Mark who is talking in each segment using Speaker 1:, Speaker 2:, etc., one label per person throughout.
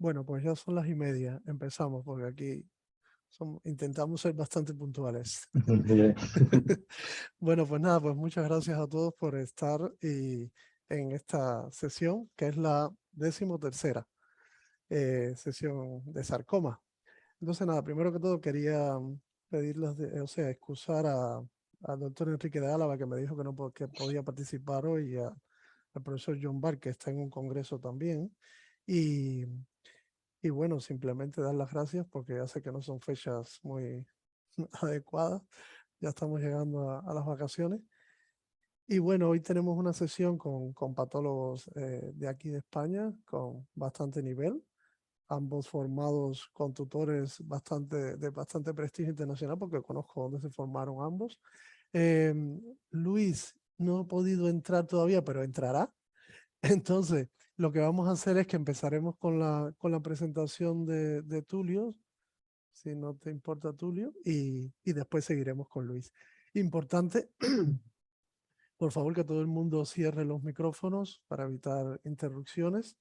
Speaker 1: Bueno, pues ya son las 1:30. Empezamos porque aquí intentamos ser bastante puntuales.
Speaker 2: Muy bien.
Speaker 1: Bueno, pues nada, pues muchas gracias a todos por estar en esta sesión, que es la 13ª sesión de sarcoma. Entonces, nada, primero que todo quería pedirles, excusar al doctor Enrique de Álava, que me dijo que no que podía participar hoy, y al profesor John Barr, que está en un congreso también. Y, y bueno, simplemente dar las gracias porque ya sé que no son fechas muy adecuadas. Ya estamos llegando a las vacaciones. Y bueno, hoy tenemos una sesión con patólogos de aquí de España con bastante nivel, ambos formados con tutores de bastante prestigio internacional, porque conozco dónde se formaron ambos. Luis no ha podido entrar todavía, pero entrará. Entonces, lo que vamos a hacer es que empezaremos con la presentación de Tulio, si no te importa, Tulio, y después seguiremos con Luis. Importante, por favor, que todo el mundo cierre los micrófonos para evitar interrupciones.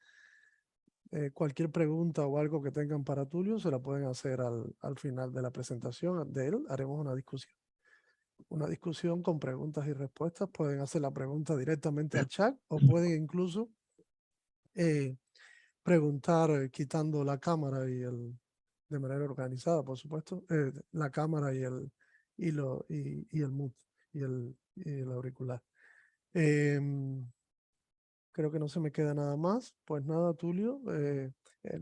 Speaker 1: Cualquier pregunta o algo que tengan para Tulio se la pueden hacer al final de la presentación de él. Haremos una discusión. Una discusión con preguntas y respuestas. Pueden hacer la pregunta directamente al chat o pueden incluso preguntar quitando la cámara de manera organizada, por supuesto, la cámara y el mute y el auricular. Creo que no se me queda nada más. Pues nada, Tulio, el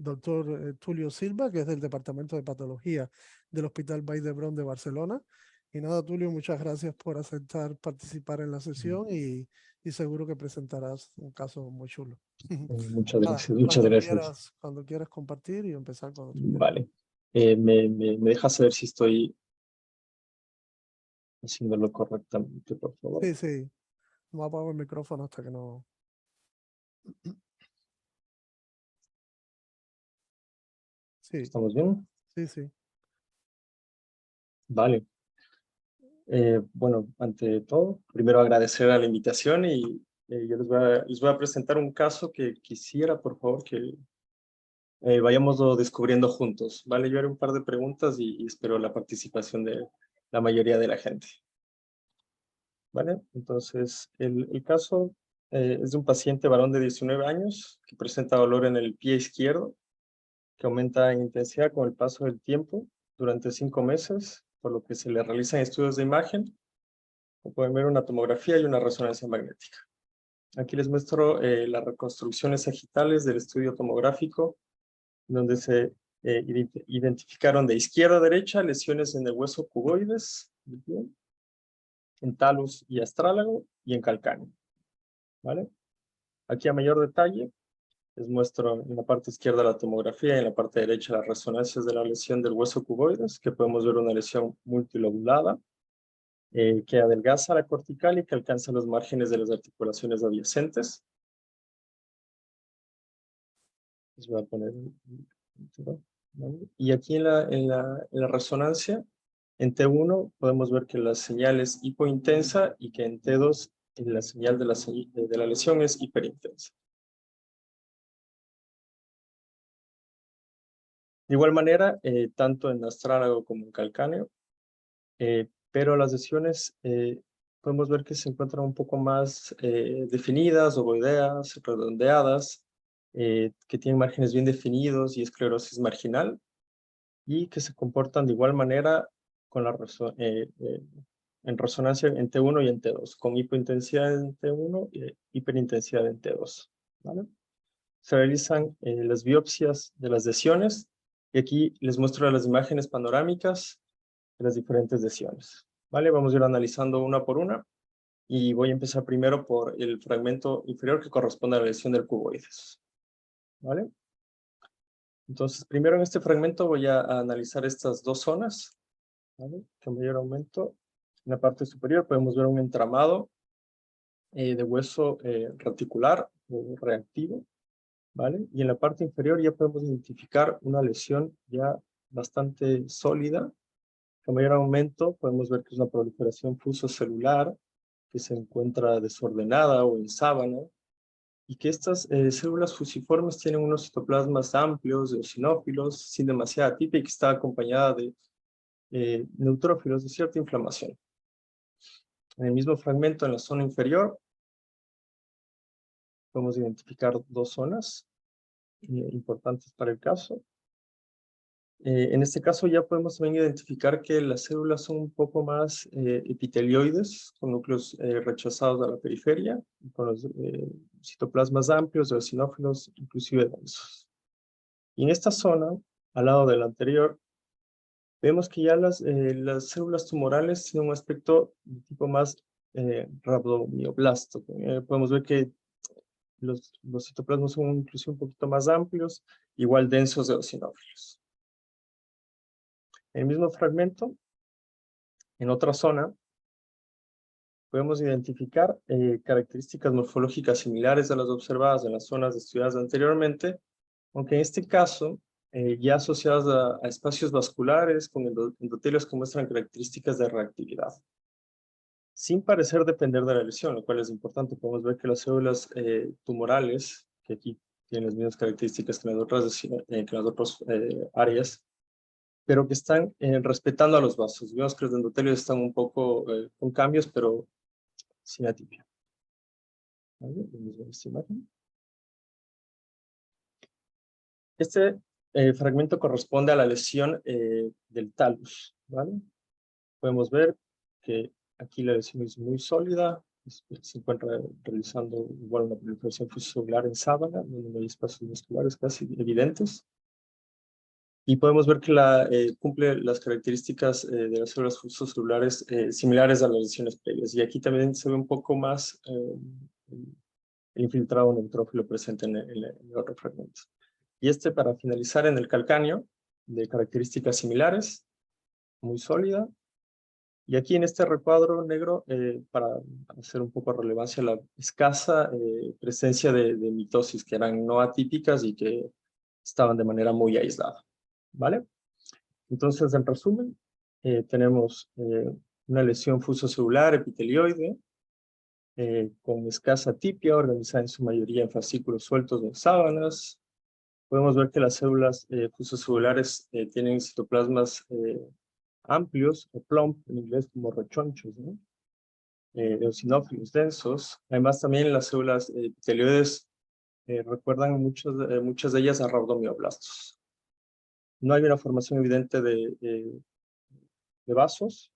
Speaker 1: doctor Tulio Silva, que es del Departamento de Patología del Hospital Vall d'Hebron de Barcelona. Y nada, Tulio, muchas gracias por aceptar participar en la sesión y seguro que presentarás un caso muy chulo.
Speaker 2: Muchas
Speaker 1: Nada,
Speaker 2: gracias, muchas gracias.
Speaker 1: cuando quieras compartir y empezar cuando tú quieras.
Speaker 2: Vale. ¿Me dejas saber si estoy haciéndolo correctamente, por favor?
Speaker 1: Sí, sí. No apago el micrófono hasta que no. Sí,
Speaker 2: ¿Estamos bien?
Speaker 1: sí, sí.
Speaker 2: Vale. Bueno, ante todo, primero agradecer a la invitación y yo les voy a presentar un caso que quisiera, por favor, que vayamos descubriendo juntos, ¿vale? Yo haré un par de preguntas y espero la participación de la mayoría de la gente, ¿vale? Entonces, el caso es de un paciente varón de 19 años que presenta dolor en el pie izquierdo, que aumenta en intensidad con el paso del tiempo durante 5 meses, por lo que se le realizan estudios de imagen, como pueden ver una tomografía y una resonancia magnética. Aquí les muestro las reconstrucciones sagitales del estudio tomográfico, donde se identificaron de izquierda a derecha lesiones en el hueso cuboides, en talus y astrálago y en calcáneo, ¿vale? Aquí a mayor detalle les muestro en la parte izquierda la tomografía y en la parte derecha las resonancias de la lesión del hueso cuboides, que podemos ver una lesión multilobulada que adelgaza la cortical y que alcanza los márgenes de las articulaciones adyacentes. Les voy a poner ¿vale? Y aquí en la resonancia, en T1 podemos ver que la señal es hipointensa y que en T2 la señal de la lesión es hiperintensa. De igual manera, tanto en astrálago como en calcáneo, pero las lesiones podemos ver que se encuentran un poco más definidas, ovoideas, redondeadas, que tienen márgenes bien definidos y esclerosis marginal, y que se comportan de igual manera con en resonancia en T1 y en T2, con hipointensidad en T1 y hiperintensidad en T2, ¿vale? Se realizan las biopsias de las lesiones y aquí les muestro las imágenes panorámicas de las diferentes lesiones, ¿vale? Vamos a ir analizando una por una y voy a empezar primero por el fragmento inferior que corresponde a la lesión del cuboides, ¿vale? Entonces, primero en este fragmento voy a analizar estas dos zonas, ¿vale? Con mayor aumento. En la parte superior podemos ver un entramado de hueso reticular o reactivo, ¿vale? Y en la parte inferior ya podemos identificar una lesión ya bastante sólida. Con mayor aumento podemos ver que es una proliferación fusocelular que se encuentra desordenada o en sábana, y que estas células fusiformes tienen unos citoplasmas amplios, eosinófilos, sin demasiada atípica y que está acompañada de neutrófilos de cierta inflamación. En el mismo fragmento, en la zona inferior, podemos identificar dos zonas importantes para el caso. En este caso ya podemos también identificar que las células son un poco más epitelioides, con núcleos rechazados a la periferia, con los citoplasmas amplios, eosinófilos, inclusive densos. Y en esta zona, al lado del anterior, vemos que ya las células tumorales tienen un aspecto de tipo más rabdomioblasto. Podemos ver que los citoplasmas son inclusive un poquito más amplios, igual densos de eosinófilos. En el mismo fragmento, en otra zona, podemos identificar características morfológicas similares a las observadas en las zonas estudiadas anteriormente, aunque en este caso ya asociadas a espacios vasculares con endotelios que muestran características de reactividad. Sin parecer depender de la lesión, lo cual es importante. Podemos ver que las células tumorales, que aquí tienen las mismas características que en las otras áreas, pero que están respetando a los vasos. Vemos que los endotelios están un poco con cambios, pero sin atipia. ¿Vale? Esta imagen. Este fragmento corresponde a la lesión del talus, ¿vale? Podemos ver que aquí la lesión es muy sólida, se encuentra realizando igual una proliferación fusocelular en sábana, donde no hay espacios musculares casi evidentes. Y podemos ver que cumple las características de las células fusocelulares similares a las lesiones previas. Y aquí también se ve un poco más el infiltrado neutrófilo presente en el otro fragmento. Y para finalizar en el calcáneo, de características similares, muy sólida. Y aquí en este recuadro negro, para hacer un poco de relevancia, la escasa presencia de mitosis, que eran no atípicas y que estaban de manera muy aislada. ¿Vale? Entonces, en resumen, tenemos una lesión fusocelular epitelioide con escasa atipia, organizada en su mayoría en fascículos sueltos o en sábanas. Podemos ver que las células fusocelulares tienen citoplasmas amplios, o plump en inglés como rechonchos, ¿no? Eosinófilos densos. Además, también las células epitelioides recuerdan muchas de ellas a rabdomioblastos. No hay una formación evidente de vasos.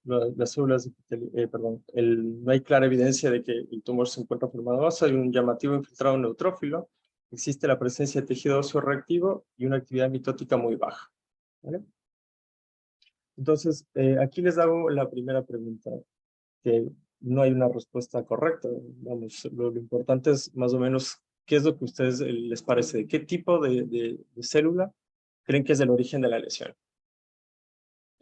Speaker 2: Las células, no hay clara evidencia de que el tumor se encuentra formado de vasos. Hay un llamativo infiltrado neutrófilo. Existe la presencia de tejido óseo reactivo y una actividad mitótica muy baja. ¿Vale? Entonces, aquí les hago la primera pregunta, que no hay una respuesta correcta. Vamos, lo importante es más o menos qué es lo que a ustedes les parece, de qué tipo de célula creen que es el origen de la lesión.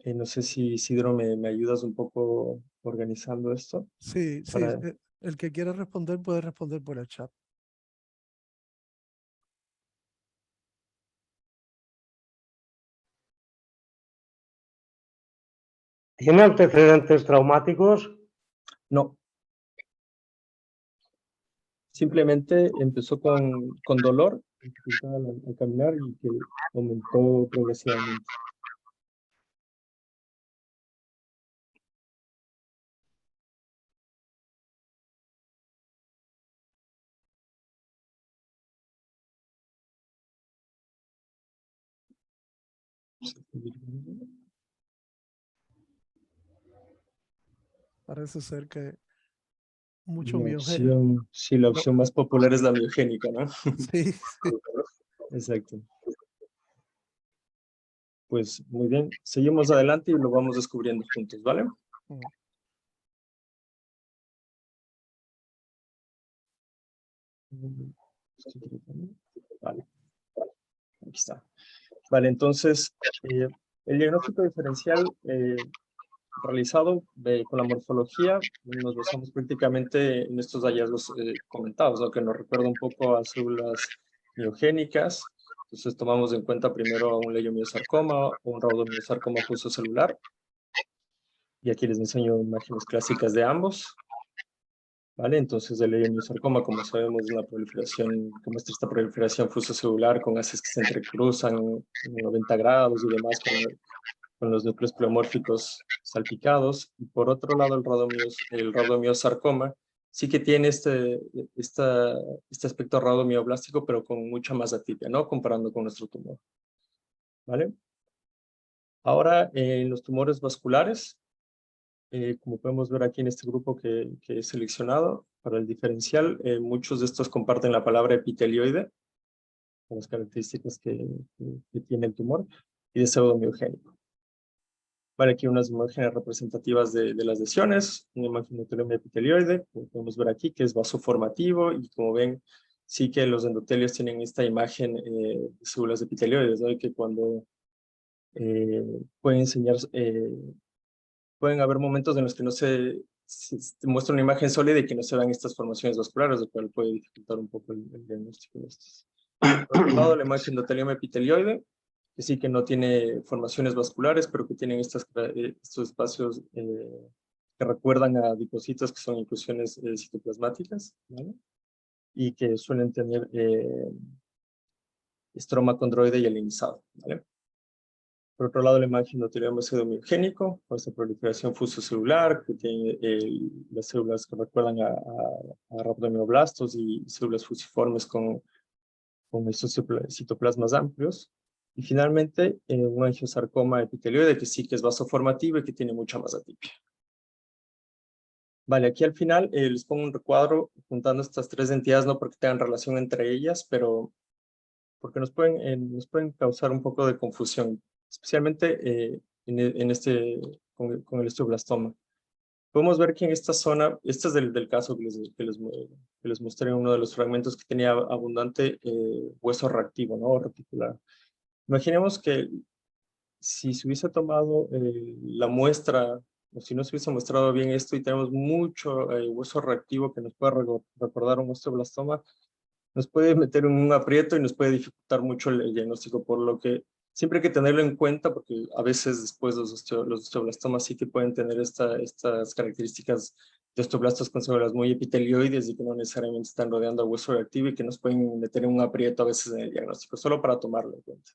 Speaker 2: No sé si Isidro me ayudas un poco organizando esto.
Speaker 1: Sí, el que quiera responder puede responder por el chat.
Speaker 3: ¿Tiene antecedentes traumáticos?
Speaker 2: No. Simplemente empezó con dolor al caminar y que aumentó progresivamente.
Speaker 1: Parece ser que mucho
Speaker 2: La
Speaker 1: miogénico.
Speaker 2: opción, sí, la opción más popular es la miogénica, ¿no?
Speaker 1: Sí, sí.
Speaker 2: Exacto. Pues muy bien, seguimos adelante y lo vamos descubriendo juntos, ¿vale? Vale, aquí está. Vale, entonces, el diagnóstico diferencial realizado con la morfología, nos basamos prácticamente en estos hallazgos comentados, ¿no? Que nos recuerda un poco a células miogénicas. Entonces tomamos en cuenta primero un leiomiosarcoma o un raudomiosarcoma fusocelular. Y aquí les enseño imágenes clásicas de ambos. ¿vale? Entonces el leiomyosarcoma, como sabemos, es una proliferación, como esta proliferación fusocelular con haces que se entrecruzan en 90 grados y demás con los núcleos pleomórficos salpicados. Y por otro lado, el rhabdomyosarcoma sí que tiene este aspecto rhabdomioblástico, pero con mucha más atipia, ¿no? Comparando con nuestro tumor, ¿vale? Ahora, en los tumores vasculares, como podemos ver aquí en este grupo que he seleccionado para el diferencial, muchos de estos comparten la palabra epitelioide, con las características que tiene el tumor, y de pseudomiogénico. Vale, aquí unas imágenes representativas de las lesiones, una imagen de endotelio epitelioide, como podemos ver aquí, que es vasoformativo, y como ven, sí que los endotelios tienen esta imagen de células epitelioides, ¿no? Y que cuando pueden enseñar, pueden haber momentos en los que no se muestra una imagen sólida y que no se dan estas formaciones vasculares, lo cual puede dificultar un poco el diagnóstico de estos. Por otro lado, la imagen de endotelioma epitelioide, que sí que no tiene formaciones vasculares, pero que tienen estos espacios que recuerdan a adipocitos, que son inclusiones citoplasmáticas, ¿vale? Y que suelen tener estroma condroide y alinizado, ¿vale? Por otro lado, la imagen de endotelioma pseudomiogénico, con esta proliferación fusocelular, que tiene las células que recuerdan a rhabdomioblastos y células fusiformes con estos citoplasmas amplios. Y finalmente, un angiosarcoma epitelioide, que sí que es vasoformativo y que tiene mucha más atipia. Vale, aquí al final les pongo un recuadro juntando estas tres entidades, no porque tengan relación entre ellas, pero porque nos pueden causar un poco de confusión, especialmente con el osteoblastoma. Podemos ver que en esta zona, este es del caso que les mostré en uno de los fragmentos, que tenía abundante hueso reactivo, ¿no? O reticular. Imaginemos que si se hubiese tomado la muestra, o si no se hubiese mostrado bien esto y tenemos mucho hueso reactivo que nos puede recordar un osteoblastoma, nos puede meter en un aprieto y nos puede dificultar mucho el diagnóstico, por lo que siempre hay que tenerlo en cuenta, porque a veces después los osteoblastomas sí que pueden tener estas características de osteoblastos con células muy epitelioides y que no necesariamente están rodeando a hueso reactivo y que nos pueden meter en un aprieto a veces en el diagnóstico, solo para tomarlo en cuenta.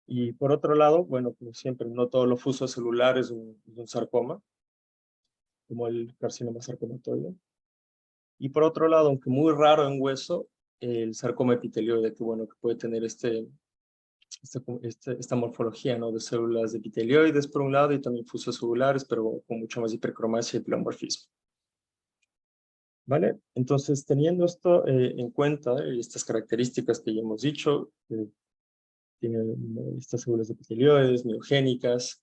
Speaker 2: Y por otro lado, bueno, como siempre, no todo lo fuso celular es un sarcoma, como el carcinoma sarcomatoide. Y por otro lado, aunque muy raro en hueso, el sarcoma epitelioide, que bueno, que puede tener esta morfología, ¿no? De células epitelioides por un lado y también fusocelulares, pero con mucha más hipercromasia y pleomorfismo. ¿Vale? Entonces, teniendo esto en cuenta, estas características que ya hemos dicho, tiene estas células epitelioides, miogénicas,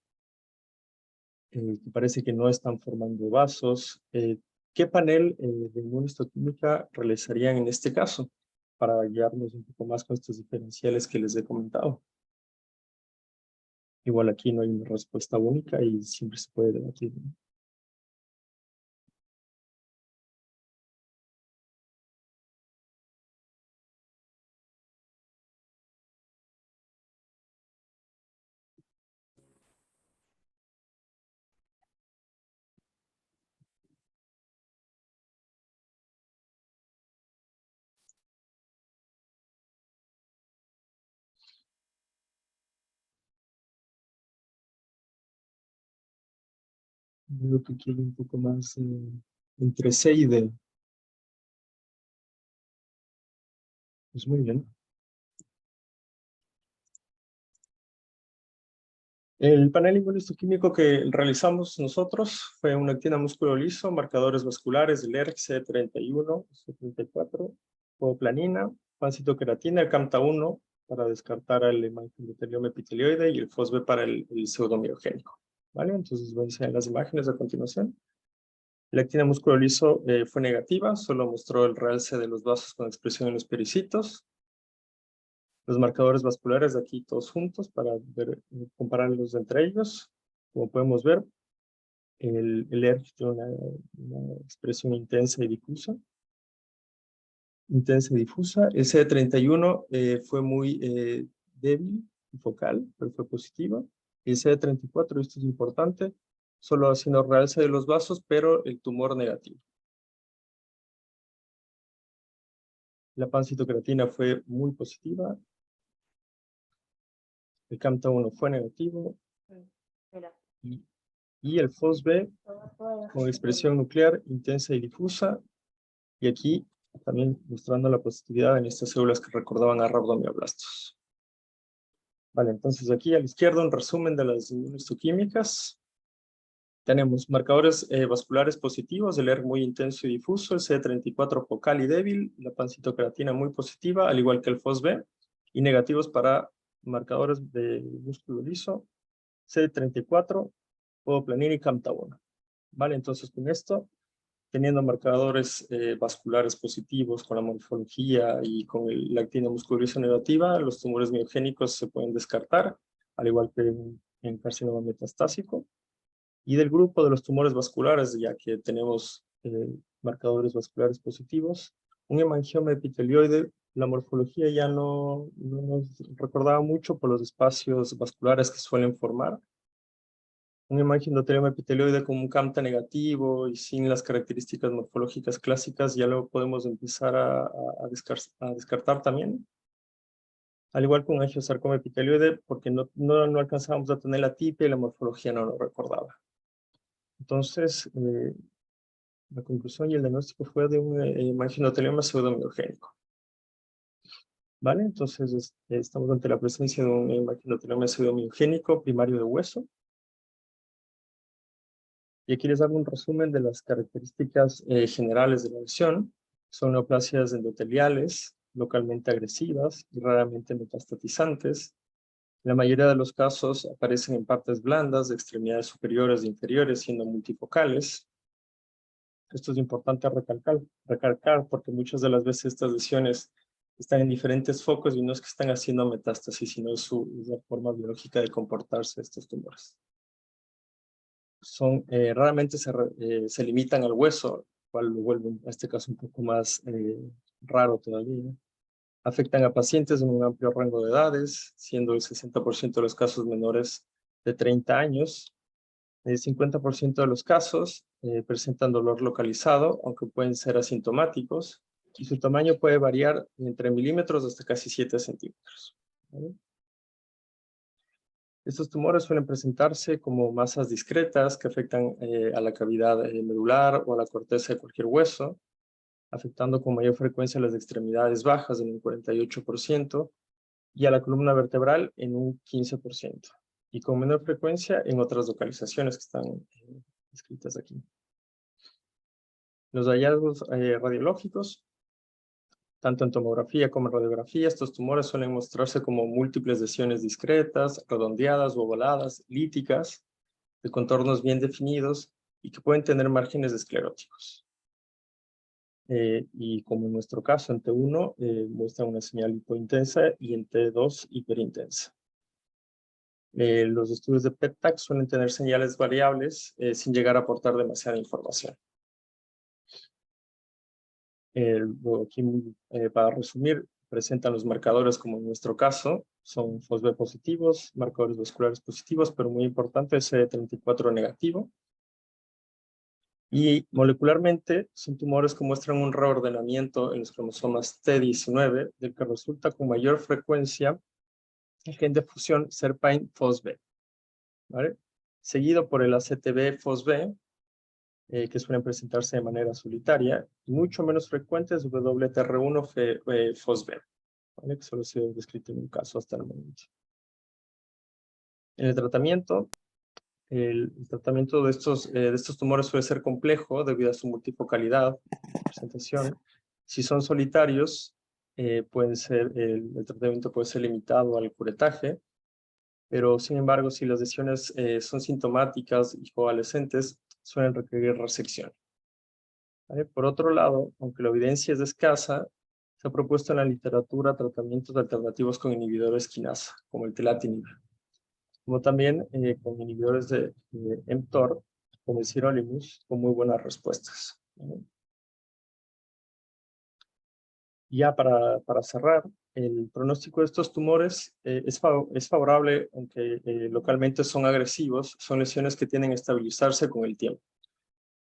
Speaker 2: que parece que no están formando vasos. ¿Qué panel de inmunohistoquímica realizarían en este caso? Para guiarnos un poco más con estos diferenciales que les he comentado. Igual aquí no hay una respuesta única y siempre se puede debatir, ¿no? Veo que quiero un poco más entre C y D. Pues muy bien. El panel inmunohistoquímico que realizamos nosotros fue una actina músculo liso, marcadores vasculares del ERG C31, C34, planina, pancitoqueratina, el CAMTA1 para descartar el endotelioma epitelioide y el FOSB para el pseudomiogénico. ¿Vale? Entonces voy a enseñar las imágenes a continuación. La actina músculo liso fue negativa, solo mostró el realce de los vasos con expresión en los pericitos. Los marcadores vasculares de aquí todos juntos para compararlos entre ellos. Como podemos ver, el ERG tiene una expresión intensa y difusa. Intensa y difusa. El CD31 fue muy débil y focal, pero fue positiva. El CD34, esto es importante, solo haciendo realce de los vasos, pero el tumor negativo. La pancitocreatina fue muy positiva. El CAMTA1 fue negativo. Y el FOSB con expresión nuclear intensa y difusa. Y aquí también mostrando la positividad en estas células que recordaban a rhabdomioblastos. Vale, entonces aquí a la izquierda un resumen de las inmunohistoquímicas. Tenemos marcadores vasculares positivos, el ERG muy intenso y difuso, el CD34 focal y débil, la pancitocreatina muy positiva, al igual que el FOSB, y negativos para marcadores de músculo liso, CD34, podoplanina y CAMTA1. Vale, entonces con esto, teniendo marcadores vasculares positivos con la morfología y con la actina músculo liso negativa, los tumores miogénicos se pueden descartar, al igual que en carcinoma metastásico. Y del grupo de los tumores vasculares, ya que tenemos marcadores vasculares positivos, un hemangioma epitelioide, la morfología ya no nos recordaba mucho por los espacios vasculares que suelen formar. Un hemangioma epitelioide con un CAMTA negativo y sin las características morfológicas clásicas, ya lo podemos empezar a descartar también. Al igual que un angiosarcoma epitelioide, porque no alcanzábamos a tener la tipia y la morfología no lo recordaba. Entonces, la conclusión y el diagnóstico fue de un hemangiotelioma pseudomiogénico. ¿Vale? Entonces, estamos ante la presencia de un hemangiotelioma pseudomiogénico primario de hueso. Y aquí les hago un resumen de las características generales de la lesión. Son neoplasias endoteliales, localmente agresivas y raramente metastatizantes. La mayoría de los casos aparecen en partes blandas de extremidades superiores e inferiores, siendo multifocales. Esto es importante recalcar porque muchas de las veces estas lesiones están en diferentes focos y no es que están haciendo metástasis, sino es la forma biológica de comportarse de estos tumores. Raramente se limitan al hueso, cual lo vuelve en este caso un poco más raro todavía. Afectan a pacientes en un amplio rango de edades, siendo el 60% de los casos menores de 30 años. El 50% de los casos presentan dolor localizado, aunque pueden ser asintomáticos, y su tamaño puede variar entre milímetros hasta casi 7 centímetros. ¿Vale? Estos tumores suelen presentarse como masas discretas que afectan a la cavidad medular o a la corteza de cualquier hueso, afectando con mayor frecuencia las extremidades bajas en un 48% y a la columna vertebral en un 15%, y con menor frecuencia en otras localizaciones que están escritas aquí. Los hallazgos radiológicos, tanto en tomografía como en radiografía, estos tumores suelen mostrarse como múltiples lesiones discretas, redondeadas o ovaladas, líticas, de contornos bien definidos y que pueden tener márgenes escleróticos. Y como en nuestro caso, en T1 muestra una señal hipointensa y en T2 hiperintensa. Los estudios de PET-TAC suelen tener señales variables sin llegar a aportar demasiada información. Aquí, para resumir, presentan los marcadores como en nuestro caso, son FOSB positivos, marcadores vasculares positivos, pero muy importante es CD34 negativo. Y molecularmente son tumores que muestran un reordenamiento en los cromosomas T19, del que resulta con mayor frecuencia el gen de fusión SERPINE-FOSB, ¿vale? Seguido por el ACTB-FOSB, que suelen presentarse de manera solitaria, y mucho menos frecuentes WTR1-FOSB, ¿vale? Que solo ha sido descrito en un caso hasta el momento. En el tratamiento de estos tumores suele ser complejo debido a su multifocalidad, presentación. Si son solitarios, el tratamiento puede ser limitado al curetaje, pero sin embargo, si las lesiones son sintomáticas y covalescentes, suelen requerir resección. ¿Vale? Por otro lado, aunque la evidencia es escasa, se ha propuesto en la literatura tratamientos alternativos con inhibidores quinasa, como el telatinib, como también con inhibidores de mTOR, como el sirolimus, con muy buenas respuestas. ¿Vale? Ya para cerrar, el pronóstico de estos tumores es favorable, aunque localmente son agresivos, son lesiones que tienden a estabilizarse con el tiempo.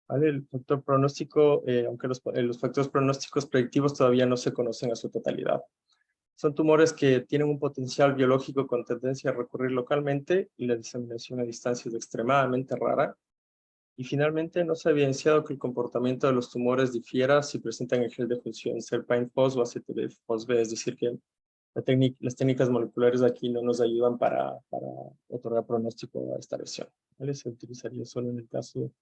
Speaker 2: ¿vale? El factor pronóstico, aunque los factores pronósticos predictivos todavía no se conocen a su totalidad. Son tumores que tienen un potencial biológico con tendencia a recurrir localmente y la diseminación a distancia es extremadamente rara. Y finalmente, no se ha evidenciado que el comportamiento de los tumores difiera si presentan el gel de función SERPINE-FOS o ACTB-FOSB, es decir, que las técnicas moleculares aquí no nos ayudan para otorgar pronóstico a esta lesión, ¿vale? Se utilizaría solo en el caso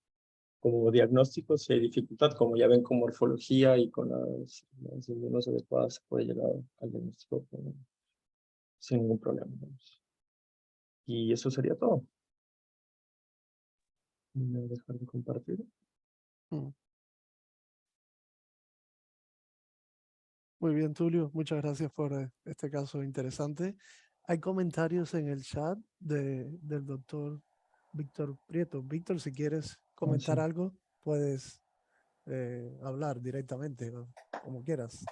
Speaker 2: como diagnóstico, si hay dificultad, como ya ven con morfología y con las inmunos adecuadas, se puede llegar al diagnóstico sin ningún problema, ¿vamos? Y eso sería todo. Voy a dejar de compartir.
Speaker 1: Mm. Muy bien, Tulio. Muchas gracias por este caso interesante. Hay comentarios en el chat del doctor Víctor Prieto. Víctor, si quieres comentar
Speaker 2: Sí.
Speaker 1: algo, puedes hablar directamente, ¿no? Como quieras.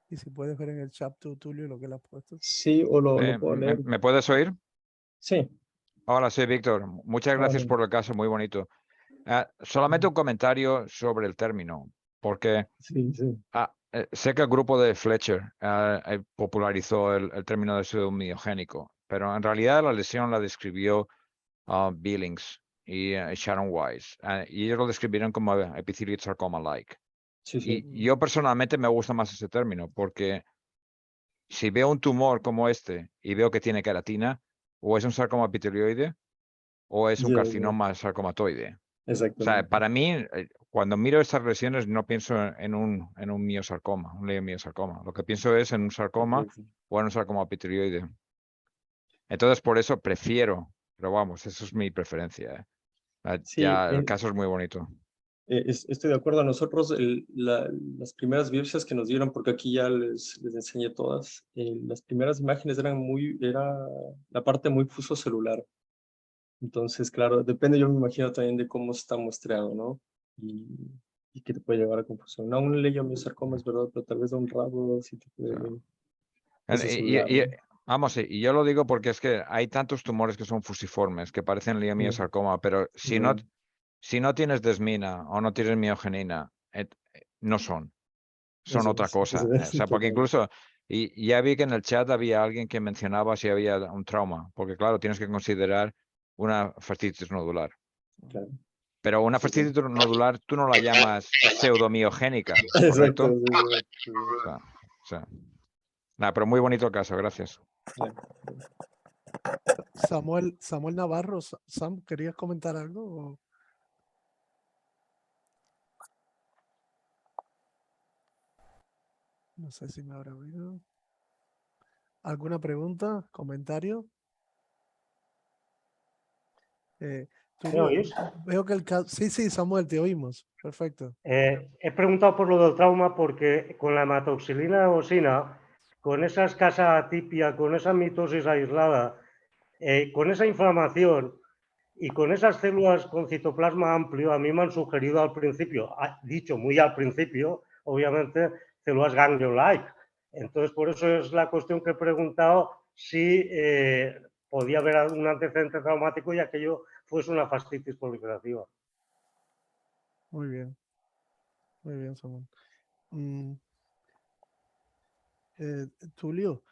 Speaker 1: Y si puedes ver en el chat tú, Tulio, lo que le has puesto.
Speaker 2: Sí, o lo puedo leer.
Speaker 4: ¿Me puedes oír?
Speaker 2: Sí.
Speaker 4: Hola, soy Víctor. Muchas gracias
Speaker 2: Hola.
Speaker 4: por el caso, muy bonito. Solamente un comentario sobre el término, porque
Speaker 2: Sí, sí.
Speaker 4: sé que el grupo de Fletcher popularizó el término de pseudomiogénico, pero en realidad la lesión la describió Billings y Sharon Weiss, y ellos lo describieron como epithelial sarcoma-like.
Speaker 2: Sí, sí.
Speaker 4: Y yo personalmente me gusta más ese término, porque si veo un tumor como este y veo que tiene queratina, o es un sarcoma epitelioide o es un
Speaker 2: Ya, ya.
Speaker 4: carcinoma sarcomatoide. O sea,
Speaker 2: Exactamente.
Speaker 4: para mí, cuando miro estas lesiones, no pienso en un miosarcoma, un leiomyosarcoma. Lo que pienso es en un sarcoma
Speaker 2: Exacto.
Speaker 4: o en un sarcoma epitelioide. Entonces, por eso prefiero, pero vamos, eso es mi preferencia.
Speaker 2: Sí,
Speaker 4: Ya el caso es muy bonito.
Speaker 2: estoy de acuerdo. A nosotros las primeras biopsias que nos dieron, porque aquí ya les enseñé todas, las primeras imágenes era la parte muy fusocelular. Entonces, claro, depende, yo me imagino también de cómo está muestreado, ¿no? Y que te puede llevar a confusión. No, un leiomyosarcoma es verdad, pero tal vez a un rabo sí te puede ver ese celular, ¿no?
Speaker 4: Vamos, y yo lo digo porque es que hay tantos tumores que son fusiformes, que parecen leiomyosarcoma, pero si no tienes desmina o no tienes miogenina, no son otra cosa. O sea, porque incluso, y ya vi que en el chat había alguien que mencionaba si había un trauma, porque claro, tienes que considerar una fascitis nodular.
Speaker 2: Claro.
Speaker 4: Pero una
Speaker 2: Sí, sí.
Speaker 4: fascitis nodular tú no la llamas pseudomiogénica,
Speaker 2: Exacto.
Speaker 4: ¿correcto?
Speaker 2: Sí,
Speaker 4: O sea, nada, pero muy bonito el caso, gracias.
Speaker 1: Samuel Navarro, Sam, ¿querías comentar algo? No sé si me habrá oído. ¿Alguna pregunta? ¿Comentario?
Speaker 3: ¿Me oís?
Speaker 1: Veo que el caso... Sí, Samuel, te oímos. Perfecto.
Speaker 3: He preguntado por lo del trauma porque con la hematoxilina eosina, con esa escasa atipia, con esa mitosis aislada, con esa inflamación y con esas células con citoplasma amplio, a mí me han sugerido al principio, dicho muy al principio, obviamente, células ganglio-like. Entonces, por eso es la cuestión que he preguntado si podía haber un antecedente traumático y aquello fuese una fascitis proliferativa.
Speaker 1: Muy bien, Samuel. Tulio,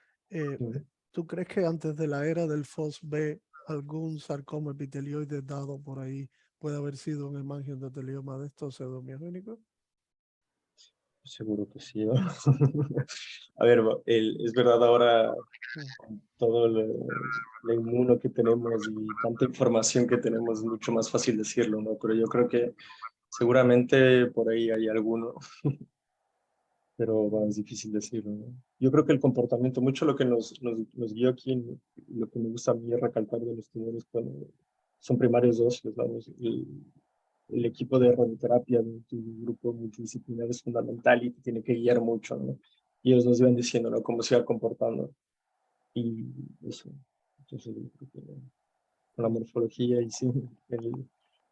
Speaker 1: ¿tú crees que antes de la era del FOSB algún sarcoma epitelioide dado por ahí puede haber sido un hemangiosarcoma de estos pseudomiogénicos?
Speaker 2: seguro que sí, ¿no? A ver, es verdad ahora con todo la inmuno que tenemos y tanta información que tenemos, es mucho más fácil decirlo, ¿no? Pero yo creo que seguramente por ahí hay alguno, pero bueno, es difícil decirlo, ¿no? Yo creo que el comportamiento, mucho lo que nos guió aquí, lo que me gusta a mí recalcar de los tumores cuando son primarios óseos, vamos, el equipo de radioterapia de tu grupo multidisciplinar es fundamental y te tiene que guiar mucho, ¿no? Y ellos nos iban diciendo, ¿no? Cómo se iba comportando. Y eso. Entonces, yo creo que con la morfología y sí,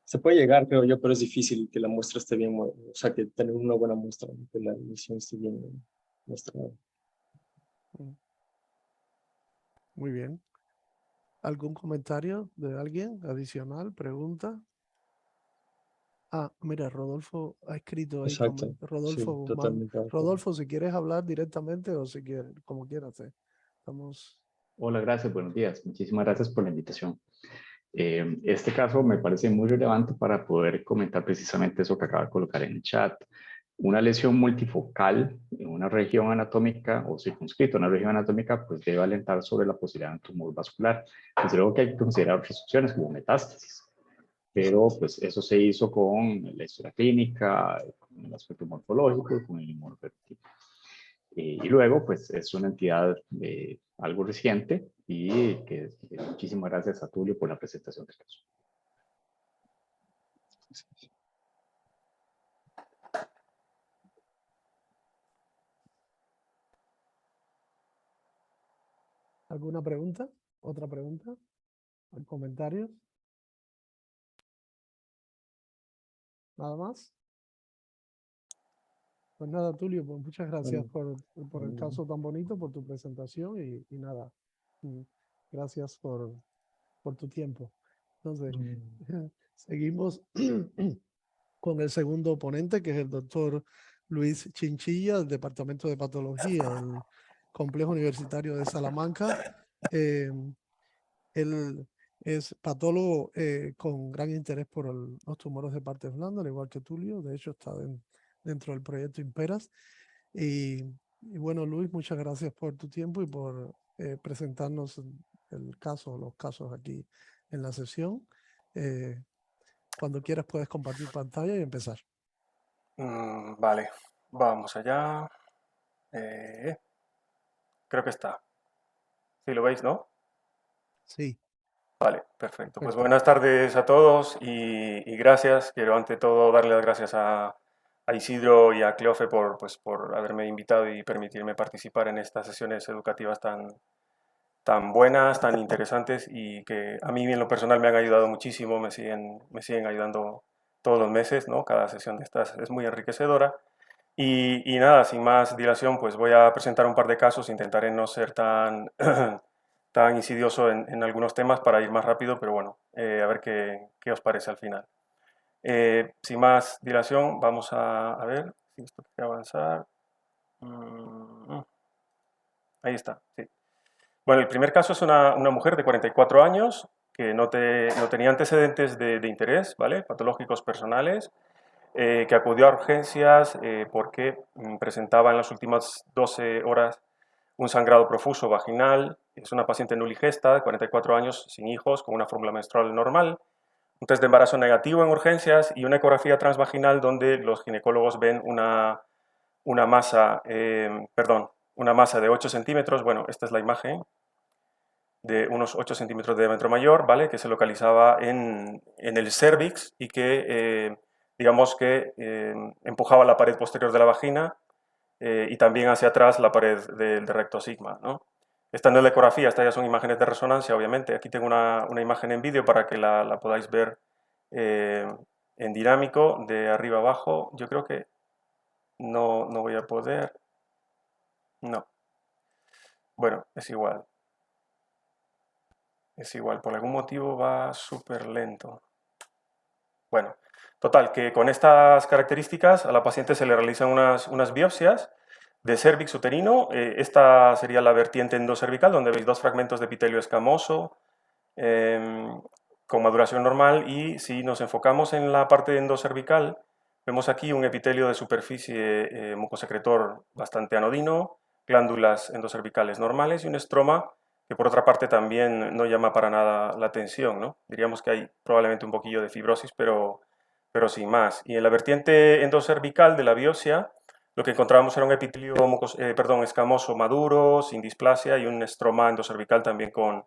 Speaker 2: se puede llegar, creo yo, pero es difícil que la muestra esté bien, o sea, que tener una buena muestra, ¿no? Que la emisión esté bien mostrada.
Speaker 1: Muy bien. ¿Algún comentario de alguien adicional? ¿Pregunta? Ah, mira, Rodolfo ha escrito ahí.
Speaker 2: Exacto. Sí,
Speaker 1: Rodolfo Guzmán.
Speaker 2: totalmente de acuerdo.
Speaker 1: Rodolfo, si quieres hablar directamente o si quieres, como quieras. Estamos...
Speaker 5: Hola, gracias, buenos días. Muchísimas gracias por la invitación. Este caso me parece muy relevante para poder comentar precisamente eso que acaba de colocar en el chat. Una lesión multifocal en una región anatómica o circunscrito en una región anatómica, pues debe alentar sobre la posibilidad de un tumor vascular. Desde luego que hay que considerar otras opciones como metástasis, pero pues eso se hizo con la historia clínica, con el aspecto morfológico y con el inmunofenotipo. Y luego, pues es una entidad algo reciente y que muchísimas gracias a Tulio por la presentación del caso.
Speaker 1: ¿Alguna pregunta? ¿Otra pregunta? ¿Comentarios? ¿Nada más? Pues nada, Tulio, pues muchas gracias por el caso tan bonito, por tu presentación y nada, gracias por tu tiempo. Entonces, seguimos con el segundo ponente, que es el doctor Luis Chinchilla, del Departamento de Patología del Complejo Universitario de Salamanca. Él es patólogo con gran interés por los tumores de partes blandas, al igual que Tulio. De hecho, está dentro del proyecto Imperas. Y bueno, Luis, muchas gracias por tu tiempo y por presentarnos los casos aquí en la sesión. Cuando quieras puedes compartir pantalla y empezar.
Speaker 6: Vale, vamos allá. Creo que está. ¿Sí lo veis, no?
Speaker 1: Sí.
Speaker 6: Vale, perfecto. Pues buenas tardes a todos y gracias. Quiero ante todo darle las gracias a Isidro y a Cleofe por haberme invitado y permitirme participar en estas sesiones educativas tan buenas, tan interesantes y que a mí en lo personal me han ayudado muchísimo, me siguen ayudando todos los meses, ¿no? Cada sesión de estas es muy enriquecedora. Y nada, sin más dilación, pues voy a presentar un par de casos, intentaré no ser tan, tan insidioso en algunos temas para ir más rápido, pero bueno, a ver qué os parece al final. Sin más dilación, vamos a ver si esto puede avanzar. Ahí está, sí. Bueno, el primer caso es una mujer de 44 años que no tenía antecedentes de interés, ¿vale? Patológicos personales, que acudió a urgencias porque presentaba en las últimas 12 horas un sangrado profuso vaginal. Es una paciente nuligesta de 44 años, sin hijos, con una fórmula menstrual normal, un test de embarazo negativo en urgencias y una ecografía transvaginal donde los ginecólogos ven una masa de 8 centímetros. Bueno, esta es la imagen de unos 8 centímetros de diámetro mayor, ¿vale? Que se localizaba en el cérvix y que, digamos que empujaba la pared posterior de la vagina y también hacia atrás la pared del recto sigma, ¿no? Esta no es la ecografía, estas ya son imágenes de resonancia, obviamente. Aquí tengo una imagen en vídeo para que la podáis ver en dinámico, de arriba abajo. Yo creo que no voy a poder. No. Bueno, es igual. Es igual, por algún motivo va súper lento. Bueno, total, que con estas características a la paciente se le realizan unas biopsias de cérvix uterino. Esta sería la vertiente endocervical, donde veis dos fragmentos de epitelio escamoso con maduración normal, y si nos enfocamos en la parte endocervical, vemos aquí un epitelio de superficie mucosecretor bastante anodino, glándulas endocervicales normales y un estroma que por otra parte también no llama para nada la atención, ¿no? Diríamos que hay probablemente un poquillo de fibrosis, pero sin más. Y en la vertiente endocervical de la biopsia, lo que encontrábamos era un epitelio escamoso maduro, sin displasia, y un estroma endocervical también con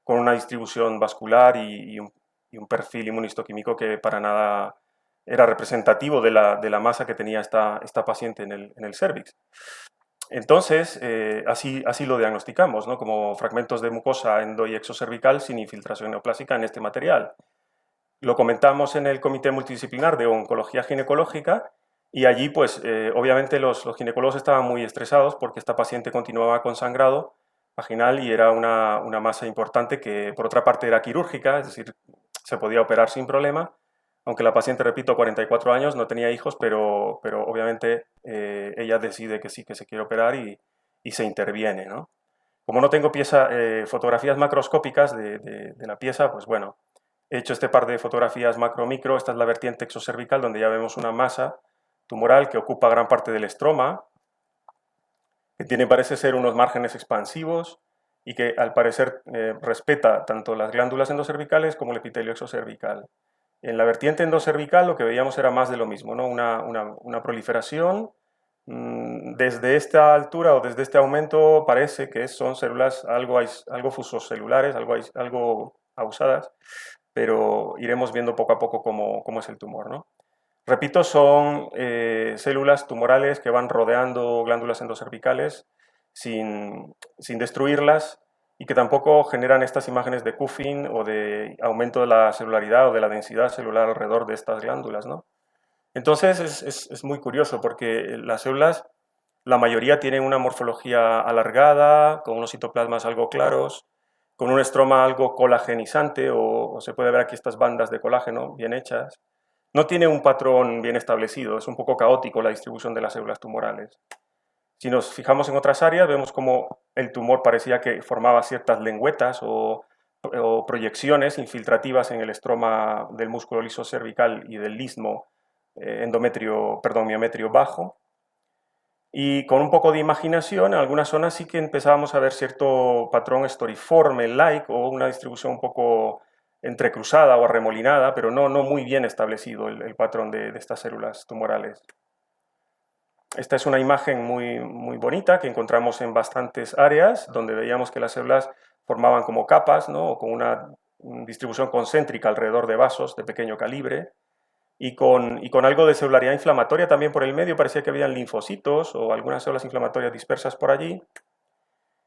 Speaker 6: una distribución vascular y un perfil inmunistoquímico que para nada era representativo de la masa que tenía esta paciente en el cérvix. Entonces, así lo diagnosticamos, ¿no? Como fragmentos de mucosa endo y exocervical sin infiltración neoplásica en este material. Lo comentamos en el Comité Multidisciplinar de Oncología Ginecológica y allí, pues, obviamente los ginecólogos estaban muy estresados porque esta paciente continuaba con sangrado, vaginal y era una masa importante que por otra parte era quirúrgica, es decir, se podía operar sin problema, aunque la paciente, repito, 44 años, no tenía hijos, pero obviamente ella decide que sí, que se quiere operar y se interviene, ¿no? Como no tengo fotografías macroscópicas de la pieza, pues bueno, he hecho este par de fotografías macro-micro. Esta es la vertiente exocervical, donde ya vemos una masa tumoral que ocupa gran parte del estroma, que tiene, parece ser, unos márgenes expansivos y que al parecer respeta tanto las glándulas endocervicales como el epitelio exocervical. En la vertiente endocervical lo que veíamos era más de lo mismo, ¿no? Una proliferación. Desde esta altura o desde este aumento parece que son células algo fusocelulares, algo abusadas, pero iremos viendo poco a poco cómo es el tumor, ¿no? Repito, son células tumorales que van rodeando glándulas endocervicales sin destruirlas y que tampoco generan estas imágenes de cuffing o de aumento de la celularidad o de la densidad celular alrededor de estas glándulas, ¿no? Entonces es muy curioso porque las células, la mayoría tienen una morfología alargada, con unos citoplasmas algo claros, con un estroma algo colagenizante, o se puede ver aquí estas bandas de colágeno bien hechas. No tiene un patrón bien establecido, es un poco caótico la distribución de las células tumorales. Si nos fijamos en otras áreas, vemos como el tumor parecía que formaba ciertas lengüetas o proyecciones infiltrativas en el estroma del músculo liso cervical y del istmo miometrio bajo. Y con un poco de imaginación, en algunas zonas sí que empezábamos a ver cierto patrón estoriforme-like o una distribución un poco entrecruzada o arremolinada, pero no muy bien establecido el patrón de estas células tumorales. Esta es una imagen muy bonita que encontramos en bastantes áreas, donde veíamos que las células formaban como capas, ¿no? O con una distribución concéntrica alrededor de vasos de pequeño calibre, y con algo de celularidad inflamatoria también por el medio. Parecía que habían linfocitos o algunas células inflamatorias dispersas por allí.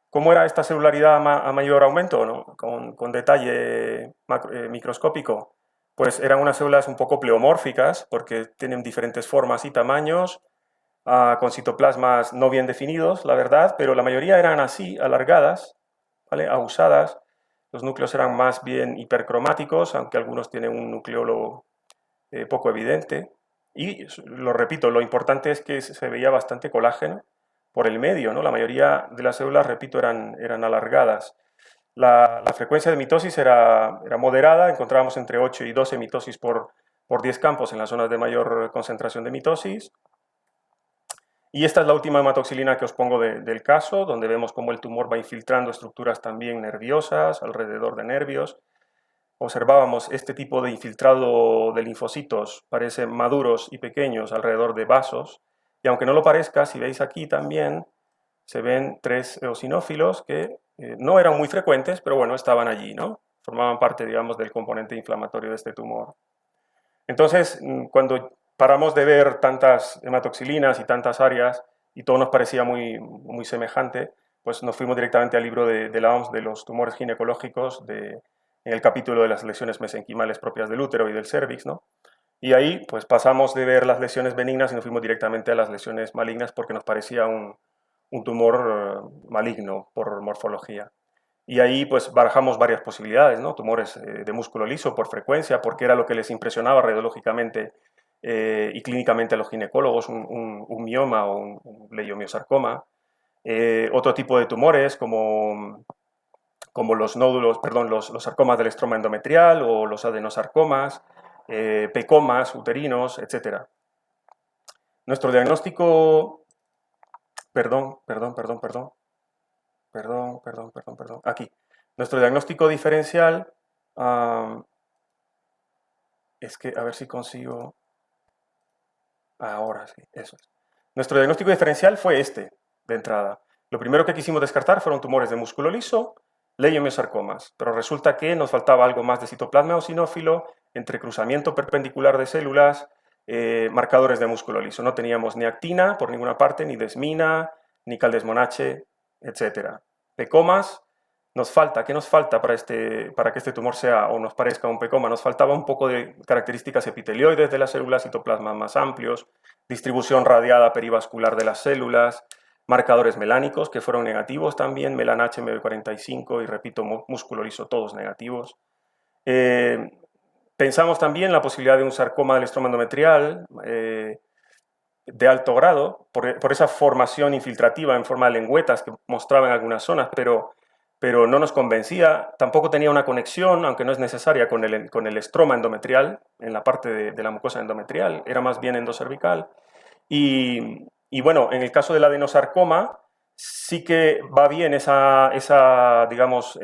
Speaker 6: ¿Cómo era esta celularidad a mayor aumento, ¿no? Con detalle microscópico? Pues eran unas células un poco pleomórficas, porque tienen diferentes formas y tamaños, con citoplasmas no bien definidos, la verdad, pero la mayoría eran así, alargadas, ¿vale? Abusadas. Los núcleos eran más bien hipercromáticos, aunque algunos tienen un nucleolo poco evidente. Y lo repito, lo importante es que se veía bastante colágeno por el medio, ¿no? La mayoría de las células, repito, eran alargadas. La frecuencia de mitosis era moderada, encontrábamos entre 8 y 12 mitosis por 10 campos en las zonas de mayor concentración de mitosis. Y esta es la última hematoxilina que os pongo del caso, donde vemos cómo el tumor va infiltrando estructuras también nerviosas, alrededor de nervios. Observábamos este tipo de infiltrado de linfocitos, parecen maduros y pequeños alrededor de vasos, y aunque no lo parezca, si veis aquí también se ven 3 eosinófilos que no eran muy frecuentes, pero bueno, estaban allí, ¿no? Formaban parte, digamos, del componente inflamatorio de este tumor. Entonces, cuando paramos de ver tantas hematoxilinas y tantas áreas, y todo nos parecía muy semejante, pues nos fuimos directamente al libro de la OMS de los tumores ginecológicos, en el capítulo de las lesiones mesenquimales propias del útero y del cérvix, ¿no? Y ahí pues pasamos de ver las lesiones benignas y nos fuimos directamente a las lesiones malignas porque nos parecía un tumor maligno por morfología. Y ahí pues barajamos varias posibilidades, ¿no? Tumores de músculo liso por frecuencia, porque era lo que les impresionaba radiológicamente y clínicamente a los ginecólogos, un mioma o un leiomiosarcoma. Otro tipo de tumores como los nódulos, perdón, los sarcomas del estroma endometrial o los adenosarcomas, pecomas uterinos, etc. Nuestro diagnóstico... Perdón. Aquí. Nuestro diagnóstico diferencial... es que, a ver si consigo... Ahora sí, eso es. Nuestro diagnóstico diferencial fue este, de entrada. Lo primero que quisimos descartar fueron tumores de músculo liso, leiomiosarcomas, pero resulta que nos faltaba algo más de citoplasma eosinófilo, entrecruzamiento perpendicular de células, marcadores de músculo liso. No teníamos ni actina por ninguna parte, ni desmina, ni caldesmonache, etc. Pecomas, nos falta, ¿qué nos falta para que este tumor sea o nos parezca un pecoma? Nos faltaba un poco de características epitelioides de las células, citoplasmas más amplios, distribución radiada perivascular de las células, marcadores melánicos que fueron negativos también, melanache MB45 y repito, músculo liso, todos negativos. Pensamos también la posibilidad de un sarcoma del estroma endometrial de alto grado, por esa formación infiltrativa en forma de lengüetas que mostraba en algunas zonas, pero no nos convencía. Tampoco tenía una conexión, aunque no es necesaria, con el estroma endometrial, en la parte de la mucosa endometrial, era más bien endocervical. Y bueno, en el caso del adenosarcoma, sí que va bien esa digamos,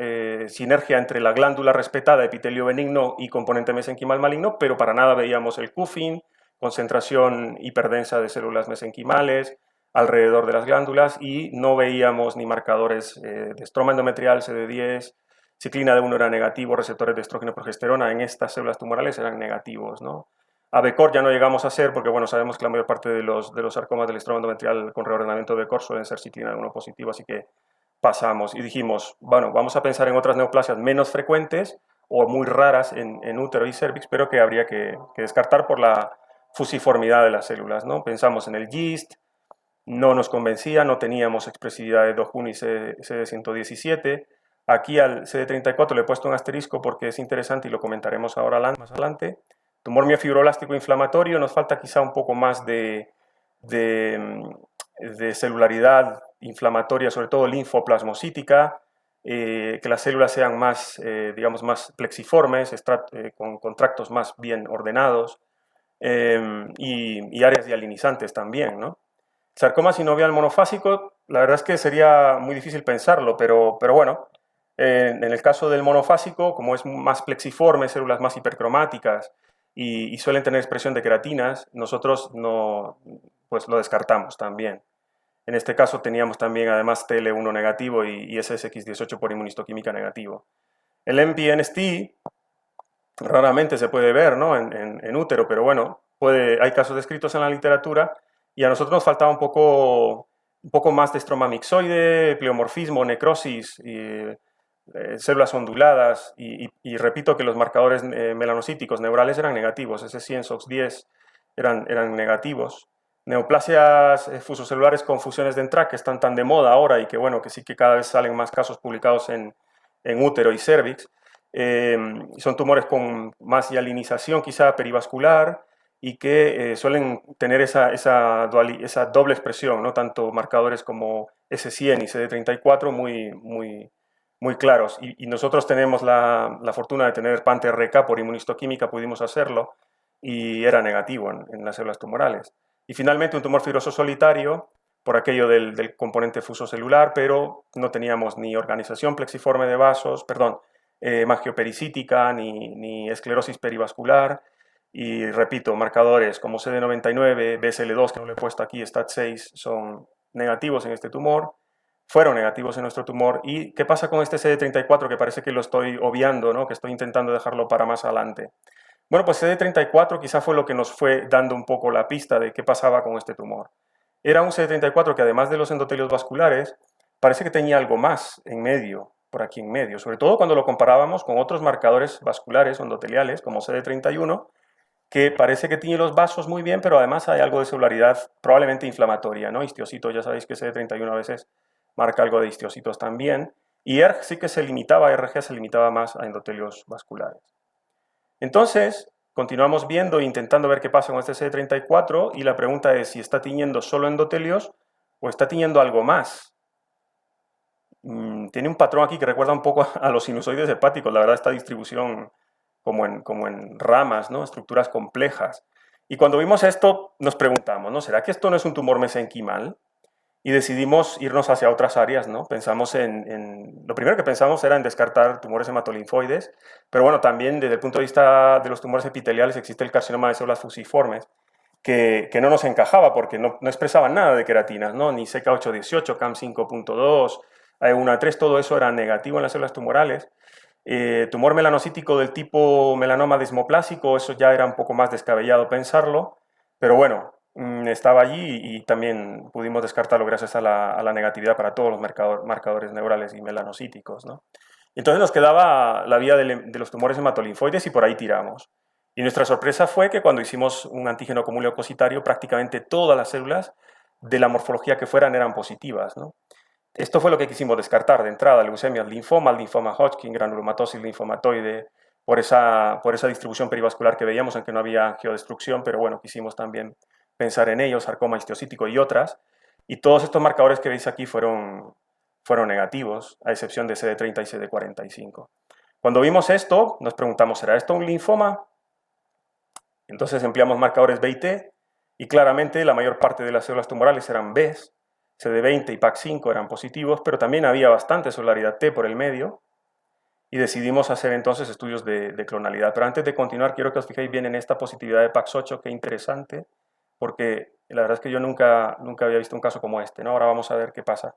Speaker 6: sinergia entre la glándula respetada, epitelio benigno y componente mesenquimal maligno, pero para nada veíamos el cuffing, concentración hiperdensa de células mesenquimales alrededor de las glándulas y no veíamos ni marcadores de estroma endometrial, CD10, ciclina D1 era negativo, receptores de estrógeno y progesterona en estas células tumorales eran negativos, ¿no? A BECOR ya no llegamos a hacer porque, bueno, sabemos que la mayor parte de los sarcomas del estroma endometrial con reordenamiento de BECOR suelen ser ciclina D1 positivo, así que pasamos y dijimos, bueno, vamos a pensar en otras neoplasias menos frecuentes o muy raras en útero y cervix, pero que habría que descartar por la fusiformidad de las células, ¿no? Pensamos en el GIST, no nos convencía, no teníamos expresividad de DOJUN y CD117. Aquí al CD34 le he puesto un asterisco porque es interesante y lo comentaremos ahora más adelante. Tumor miofibroblástico inflamatorio, nos falta quizá un poco más de celularidad inflamatoria, sobre todo linfoplasmocítica, que las células sean más, digamos, más plexiformes, con tractos más bien ordenados, y áreas dialinizantes también, ¿no? Sarcoma sinovial monofásico, la verdad es que sería muy difícil pensarlo, pero bueno, en el caso del monofásico, como es más plexiforme, células más hipercromáticas y suelen tener expresión de queratinas, nosotros pues lo descartamos también. En este caso teníamos también además TL1 negativo y SSX18 por inmunistoquímica negativo. El MPNST raramente se puede ver, ¿no? en útero, pero bueno, hay casos descritos en la literatura y a nosotros nos faltaba un poco más de estroma mixoide, pleomorfismo, necrosis, células onduladas y repito que los marcadores melanocíticos neurales eran negativos, SC100, SOX10 eran negativos. Neoplasias fusocelulares con fusiones de ENTRAC que están tan de moda ahora y que bueno, que sí que cada vez salen más casos publicados en útero y cervix. Son tumores con más hialinización quizá perivascular y que suelen tener esa doble expresión, ¿no? Tanto marcadores como S100 y CD34 muy claros. Y nosotros tenemos la fortuna de tener PAN-TRK por inmunistoquímica, pudimos hacerlo, y era negativo en las células tumorales. Y finalmente un tumor fibroso solitario, por aquello del componente fusocelular, pero no teníamos ni organización plexiforme de vasos, magiopericítica, ni esclerosis perivascular, y repito, marcadores como CD99, BSL2, que no lo he puesto aquí, STAT6, son negativos en este tumor, fueron negativos en nuestro tumor. ¿Y qué pasa con este CD34 que parece que lo estoy obviando, ¿no? Que estoy intentando dejarlo para más adelante? Bueno, pues CD34 quizá fue lo que nos fue dando un poco la pista de qué pasaba con este tumor. Era un CD34 que además de los endotelios vasculares, parece que tenía algo más en medio, por aquí en medio, sobre todo cuando lo comparábamos con otros marcadores vasculares o endoteliales como CD31, que parece que tiene los vasos muy bien, pero además hay algo de celularidad probablemente inflamatoria, ¿no? Histiocitos, ya sabéis que CD31 a veces marca algo de histiocitos también, y ERG sí que RG se limitaba más a endotelios vasculares. Entonces, continuamos viendo e intentando ver qué pasa con este CD34 y la pregunta es si está tiñendo solo endotelios o está tiñendo algo más. Tiene un patrón aquí que recuerda un poco a los sinusoides hepáticos, la verdad, esta distribución como en ramas, ¿no? Estructuras complejas. Y cuando vimos esto, nos preguntamos, ¿no? ¿Será que esto no es un tumor mesenquimal? Y decidimos irnos hacia otras áreas, ¿no? Pensamos lo primero que pensamos era en descartar tumores hematolinfoides, pero bueno, también desde el punto de vista de los tumores epiteliales existe el carcinoma de células fusiformes, que no nos encajaba porque no expresaban nada de queratinas, ¿no? Ni CK818, CAM5.2, AE1A3, todo eso era negativo en las células tumorales. Tumor melanocítico del tipo melanoma desmoplásico, eso ya era un poco más descabellado pensarlo, pero bueno, estaba allí y también pudimos descartarlo gracias a la negatividad para todos los marcadores neurales y melanocíticos, ¿no? Entonces nos quedaba la vía de los tumores hematolinfoides y por ahí tiramos. Y nuestra sorpresa fue que cuando hicimos un antígeno común leucocitario, prácticamente todas las células de la morfología que fueran, eran positivas, ¿no? Esto fue lo que quisimos descartar de entrada: leucemia, linfoma Hodgkin, granulomatosis linfomatoide, por esa distribución perivascular que veíamos, aunque no había angiodestrucción, pero bueno, quisimos también pensar en ellos, sarcoma histiocítico y otras. Y todos estos marcadores que veis aquí fueron negativos, a excepción de CD30 y CD45. Cuando vimos esto, nos preguntamos, ¿será esto un linfoma? Entonces empleamos marcadores B y T, y claramente la mayor parte de las células tumorales eran Bs, CD20 y PAC5 eran positivos, pero también había bastante celularidad T por el medio, y decidimos hacer entonces estudios de clonalidad. Pero antes de continuar, quiero que os fijéis bien en esta positividad de PAX8, qué interesante, porque la verdad es que yo nunca había visto un caso como este, ¿no? Ahora vamos a ver qué pasa.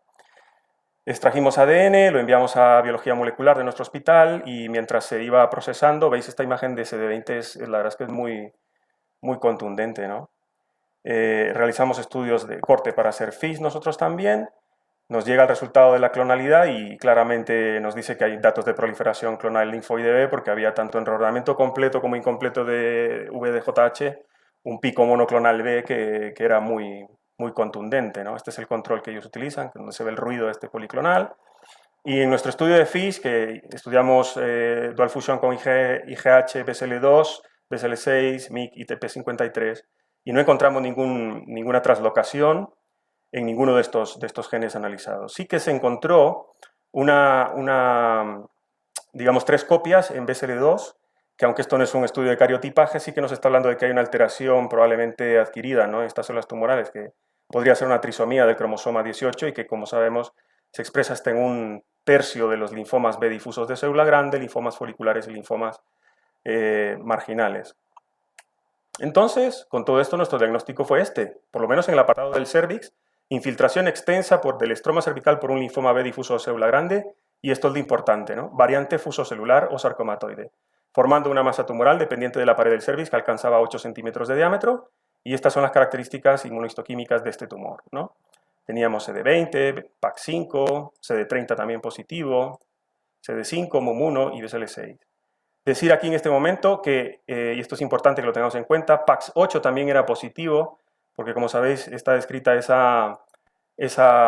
Speaker 6: Extrajimos ADN, lo enviamos a biología molecular de nuestro hospital, y mientras se iba procesando, veis esta imagen de CD20, la verdad es que es muy contundente, ¿no? Realizamos estudios de corte para hacer FISH nosotros también. Nos llega el resultado de la clonalidad y claramente nos dice que hay datos de proliferación clonal linfoide B, porque había tanto enrolamiento completo como incompleto de VDJH, un pico monoclonal B que era muy contundente, ¿no? Este es el control que ellos utilizan, donde se ve el ruido de este policlonal. Y en nuestro estudio de FISH, que estudiamos dual fusión con IGH, BSL2, BSL6, MYC y TP53, y no encontramos ninguna translocación en ninguno de estos genes analizados. Sí que se encontró digamos, 3 copias en BSL2, que aunque esto no es un estudio de cariotipaje, sí que nos está hablando de que hay una alteración probablemente adquirida, ¿no?, en estas células tumorales, que podría ser una trisomía del cromosoma 18 y que, como sabemos, se expresa hasta en 1/3 de los linfomas B difusos de célula grande, linfomas foliculares y linfomas marginales. Entonces, con todo esto, nuestro diagnóstico fue este, por lo menos en el apartado del cervix: infiltración extensa del estroma cervical por un linfoma B difuso de célula grande, y esto es lo importante, ¿no?, variante fusocelular o sarcomatoide, formando una masa tumoral dependiente de la pared del cervix que alcanzaba 8 centímetros de diámetro, y estas son las características inmunohistoquímicas de este tumor, ¿no? Teníamos CD20, PAC5, CD30 también positivo, CD5, MUM1 y BSL6. Decir aquí en este momento que, y esto es importante que lo tengamos en cuenta, PAX8 también era positivo, porque como sabéis está descrita esa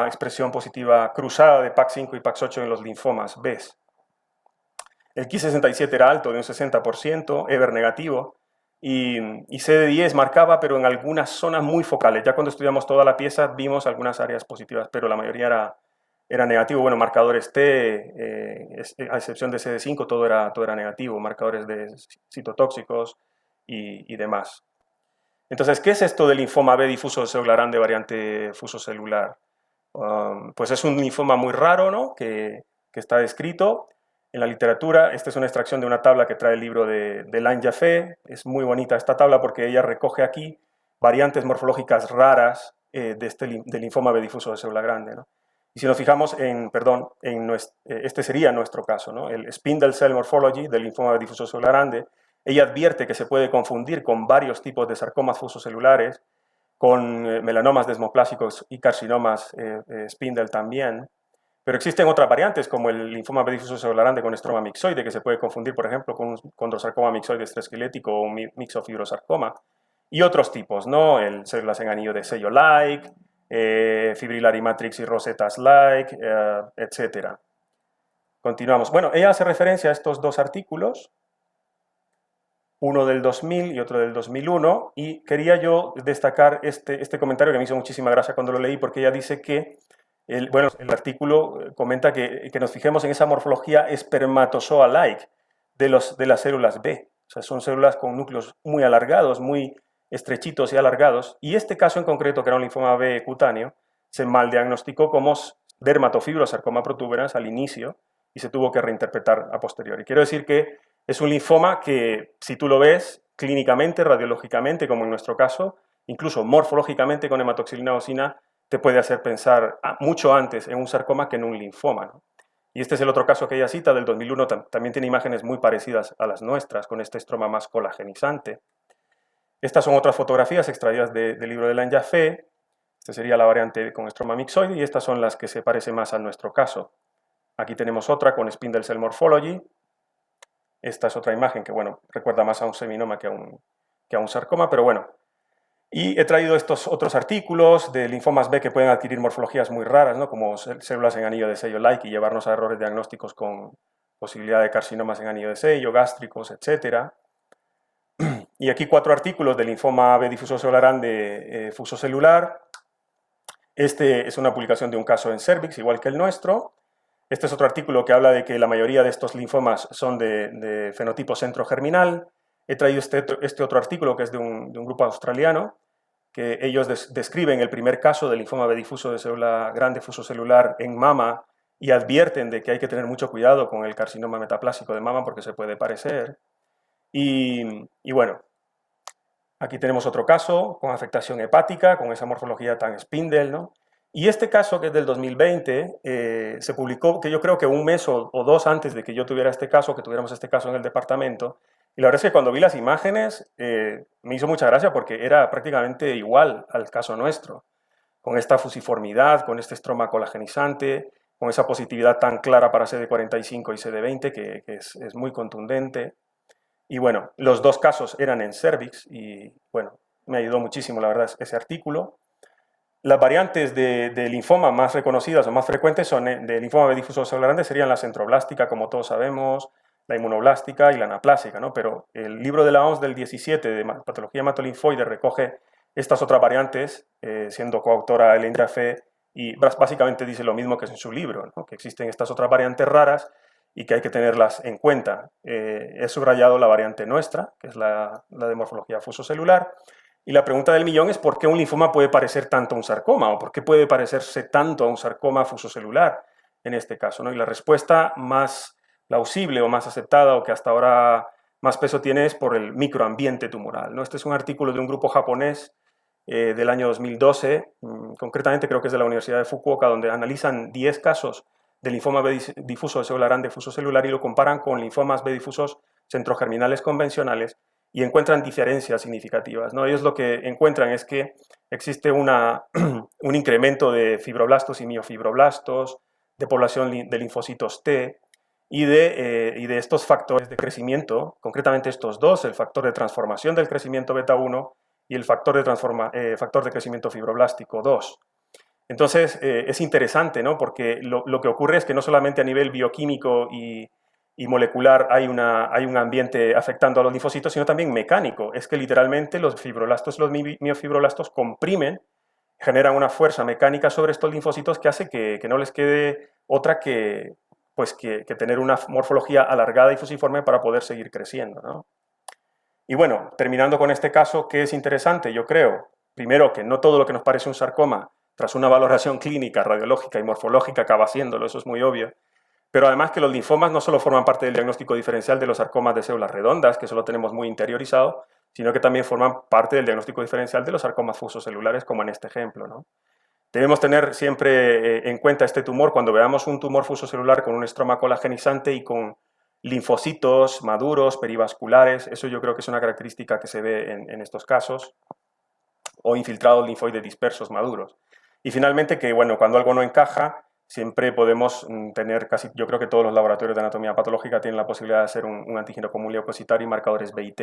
Speaker 6: expresión positiva cruzada de PAX5 y PAX8 en los linfomas B. El Ki67 era alto, de un 60%, EBER negativo, y CD10 marcaba, pero en algunas zonas muy focales. Ya cuando estudiamos toda la pieza vimos algunas áreas positivas, pero la mayoría era negativo. Bueno, marcadores T, a excepción de CD5, todo era negativo, marcadores de citotóxicos y demás. Entonces, ¿qué es esto del linfoma B difuso de célula grande variante fusocelular? Pues es un linfoma muy raro, ¿no?, que está descrito en la literatura. Esta es una extracción de una tabla que trae el libro de Lan Yaffe. Es muy bonita esta tabla porque ella recoge aquí variantes morfológicas raras del linfoma B difuso de célula grande, ¿no? Y si nos fijamos este sería nuestro caso, ¿no?, el Spindle Cell Morphology del linfoma B difuso de célula grande. Ella advierte que se puede confundir con varios tipos de sarcomas fusocelulares, con melanomas desmoplásicos y carcinomas Spindle también. Pero existen otras variantes, como el linfoma B difuso de célula grande con estroma mixoide, que se puede confundir, por ejemplo, con un condrosarcoma mixoide extraesquelético o un mixofibrosarcoma. Y otros tipos, ¿no?, células en anillo de sello-like, fibrillary matrix y rosetas-like, etc. Continuamos. Bueno, ella hace referencia a estos 2 artículos, uno del 2000 y otro del 2001, y quería yo destacar este comentario que me hizo muchísima gracia cuando lo leí, porque ella dice que, el artículo comenta que nos fijemos en esa morfología espermatozoa-like de las células B. O sea, son células con núcleos muy alargados, muy estrechitos y alargados, y este caso en concreto, que era un linfoma B cutáneo, se mal diagnosticó como dermatofibrosarcoma protuberans al inicio y se tuvo que reinterpretar a posteriori. Quiero decir que es un linfoma que, si tú lo ves clínicamente, radiológicamente, como en nuestro caso, incluso morfológicamente con hematoxilina eosina, te puede hacer pensar mucho antes en un sarcoma que en un linfoma, ¿no? Y este es el otro caso que ella cita, del 2001, también tiene imágenes muy parecidas a las nuestras, con este estroma más colagenizante. Estas son otras fotografías extraídas del libro de Lan Yaffe. Esta sería la variante con estroma mixoide, y estas son las que se parecen más a nuestro caso. Aquí tenemos otra con Spindle Cell Morphology. Esta es otra imagen que, bueno, recuerda más a un seminoma que a un sarcoma, pero bueno. Y he traído estos otros artículos de linfomas B que pueden adquirir morfologías muy raras, ¿no? Como células en anillo de sello-like y llevarnos a errores diagnósticos con posibilidad de carcinomas en anillo de sello, gástricos, etc. Y aquí 4 artículos de linfoma B difuso celular fuso celular. Este es una publicación de un caso en Cervix, igual que el nuestro. Este es otro artículo que habla de que la mayoría de estos linfomas son de fenotipo centrogerminal. He traído este otro artículo que es de un grupo australiano, que ellos describen el primer caso de linfoma B difuso de célula grande fusocelular en mama y advierten de que hay que tener mucho cuidado con el carcinoma metaplásico de mama porque se puede parecer. Y bueno, aquí tenemos otro caso con afectación hepática, con esa morfología tan spindle, ¿no? Y este caso, que es del 2020, se publicó, que yo creo que un mes o 2 antes de que yo tuviera este caso, que tuviéramos este caso en el departamento, y la verdad es que cuando vi las imágenes me hizo mucha gracia porque era prácticamente igual al caso nuestro, con esta fusiformidad, con este estroma colagenizante, con esa positividad tan clara para CD45 y CD20 que es muy contundente. Y bueno, los 2 casos eran en cervix y bueno, me ayudó muchísimo la verdad ese artículo. Las variantes de linfoma más reconocidas o más frecuentes son de linfoma B difuso celular grande serían la centroblástica, como todos sabemos, la inmunoblástica y la anaplásica, ¿no? Pero el libro de la OMS del 17 de patología hematolinfoide recoge estas otras variantes, siendo coautora Elaine Jaffe, y básicamente dice lo mismo que es en su libro, ¿no? Que existen estas otras variantes raras y que hay que tenerlas en cuenta. He subrayado la variante nuestra, que es la de morfología fusocelular, y la pregunta del millón es ¿por qué un linfoma puede parecer tanto a un sarcoma? ¿O por qué puede parecerse tanto a un sarcoma fusocelular en este caso, ¿no? Y la respuesta más plausible o más aceptada o que hasta ahora más peso tiene es por el microambiente tumoral, ¿no? Este es un artículo de un grupo japonés del año 2012, concretamente creo que es de la Universidad de Fukuoka, donde analizan 10 casos de linfoma B difuso de célula grande fusocelular y lo comparan con linfomas B difusos centrogerminales convencionales y encuentran diferencias significativas, ¿no? Ellos lo que encuentran es que existe un incremento de fibroblastos y miofibroblastos, de población de linfocitos T y de estos factores de crecimiento, concretamente estos dos, el factor de transformación del crecimiento beta 1 y el factor de crecimiento fibroblástico 2. Entonces, es interesante, ¿no? Porque lo que ocurre es que no solamente a nivel bioquímico y molecular hay un ambiente afectando a los linfocitos, sino también mecánico. Es que literalmente los fibroblastos, los miofibroblastos comprimen, generan una fuerza mecánica sobre estos linfocitos que hace que no les quede otra que tener una morfología alargada y fusiforme para poder seguir creciendo, ¿no? Y bueno, terminando con este caso, ¿qué es interesante? Yo creo, primero, que no todo lo que nos parece un sarcoma, tras una valoración clínica, radiológica y morfológica, acaba siéndolo, eso es muy obvio. Pero además que los linfomas no solo forman parte del diagnóstico diferencial de los sarcomas de células redondas, que eso lo tenemos muy interiorizado, sino que también forman parte del diagnóstico diferencial de los sarcomas fusocelulares, como en este ejemplo, ¿no? Debemos tener siempre en cuenta este tumor cuando veamos un tumor fusocelular con un estroma colagenizante y con linfocitos maduros, perivasculares. Eso yo creo que es una característica que se ve en estos casos, o infiltrados linfoides dispersos maduros. Y finalmente que, bueno, cuando algo no encaja, siempre podemos tener yo creo que todos los laboratorios de anatomía patológica tienen la posibilidad de hacer un antígeno común leucocitario y marcadores BIT,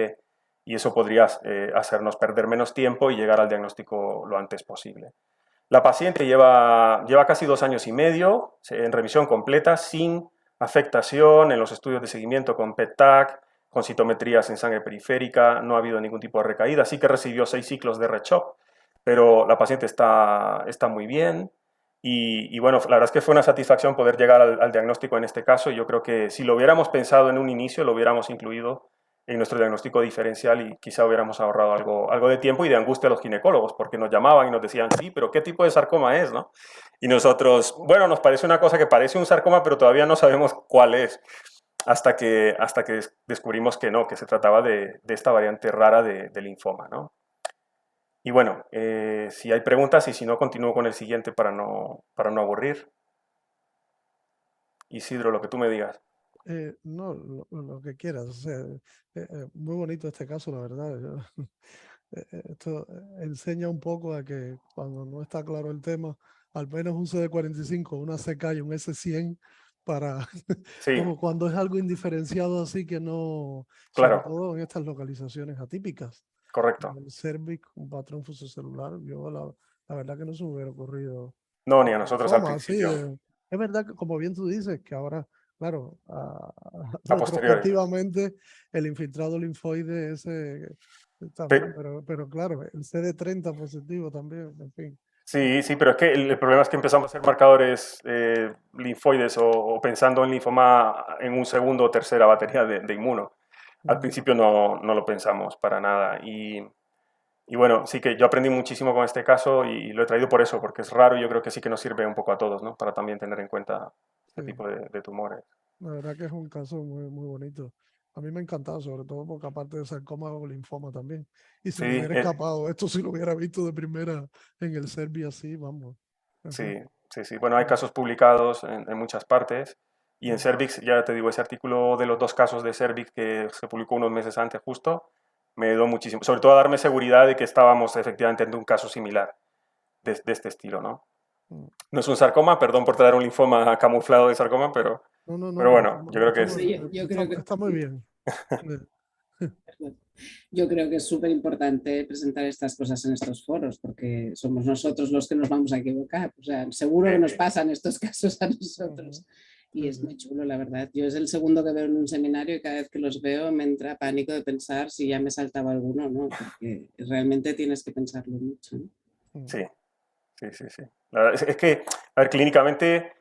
Speaker 6: y eso podría hacernos perder menos tiempo y llegar al diagnóstico lo antes posible. La paciente lleva casi 2 años y medio en revisión completa, sin afectación en los estudios de seguimiento con PET-TAC, con citometrías en sangre periférica, no ha habido ningún tipo de recaída, sí que recibió 6 ciclos de RCHOP, pero la paciente está muy bien y bueno, la verdad es que fue una satisfacción poder llegar al diagnóstico en este caso y yo creo que si lo hubiéramos pensado en un inicio, lo hubiéramos incluido en nuestro diagnóstico diferencial y quizá hubiéramos ahorrado algo de tiempo y de angustia a los ginecólogos, porque nos llamaban y nos decían, sí, pero ¿qué tipo de sarcoma es, no? Y nosotros, bueno, nos parece una cosa que parece un sarcoma, pero todavía no sabemos cuál es, hasta que descubrimos que no, que se trataba de esta variante rara de linfoma, ¿no? Y bueno, si hay preguntas y si no, continúo con el siguiente para no aburrir. Isidro, lo que tú me digas.
Speaker 1: No, lo que quieras. O sea, muy bonito este caso, la verdad. Esto enseña un poco a que cuando no está claro el tema, al menos un CD45, una CK y un S100 para
Speaker 6: Sí,
Speaker 1: como cuando es algo indiferenciado así que no, sobre
Speaker 6: claro.
Speaker 1: todo en estas localizaciones atípicas.
Speaker 6: correcto.
Speaker 1: el cervix, un patrón fusocelular. Yo la verdad que no se me hubiera ocurrido.
Speaker 6: No, ni a nosotros al
Speaker 1: Linfoma, sí,
Speaker 6: principio,
Speaker 1: es verdad que como bien tú dices, que ahora, claro,
Speaker 6: a posteriori.
Speaker 1: retrospectivamente el infiltrado linfoide ese está bien,
Speaker 6: Pe-
Speaker 1: pero claro, el CD30 positivo también, en fin.
Speaker 6: Sí, sí, pero es que el problema es que empezamos a hacer marcadores linfoides o pensando en linfoma en un segundo o tercera batería de inmuno. Al principio no lo pensamos para nada. Y bueno, sí que yo aprendí muchísimo con este caso y lo he traído por eso, porque es raro y yo creo que sí que nos sirve un poco a todos, ¿no? Para también tener en cuenta este
Speaker 1: Sí,
Speaker 6: tipo de tumores.
Speaker 1: la verdad que es un caso muy, muy bonito. A mí me ha encantado, sobre todo porque aparte de sarcoma hago linfoma también. Y se me
Speaker 6: Sí,
Speaker 1: hubiera escapado esto si lo hubiera visto de primera en el Serbi así, vamos. En
Speaker 6: sí,
Speaker 1: fin.
Speaker 6: sí. Bueno, hay casos publicados en muchas partes. Y en Cervix, ya te digo, ese artículo de los 2 casos de Cervix que se publicó unos meses antes justo, me ayudó muchísimo. Sobre todo a darme seguridad de que estábamos efectivamente ante un caso similar de este estilo, ¿no?
Speaker 1: Mm.
Speaker 6: No es un sarcoma, perdón por traer un linfoma camuflado de sarcoma,
Speaker 1: No,
Speaker 6: pero
Speaker 1: pero
Speaker 6: bueno, yo creo que es...
Speaker 7: Yo creo que
Speaker 1: está muy bien.
Speaker 7: Yo creo que es súper importante presentar estas cosas en estos foros, porque somos nosotros los que nos vamos a equivocar. O sea, seguro que nos pasan estos casos a nosotros. Y es muy chulo, la verdad. Yo es el segundo que veo en un seminario y cada vez que los veo me entra pánico de pensar si ya me saltaba alguno, ¿no? Porque realmente tienes que pensarlo mucho, ¿no?
Speaker 6: Sí. La verdad es que, a ver, clínicamente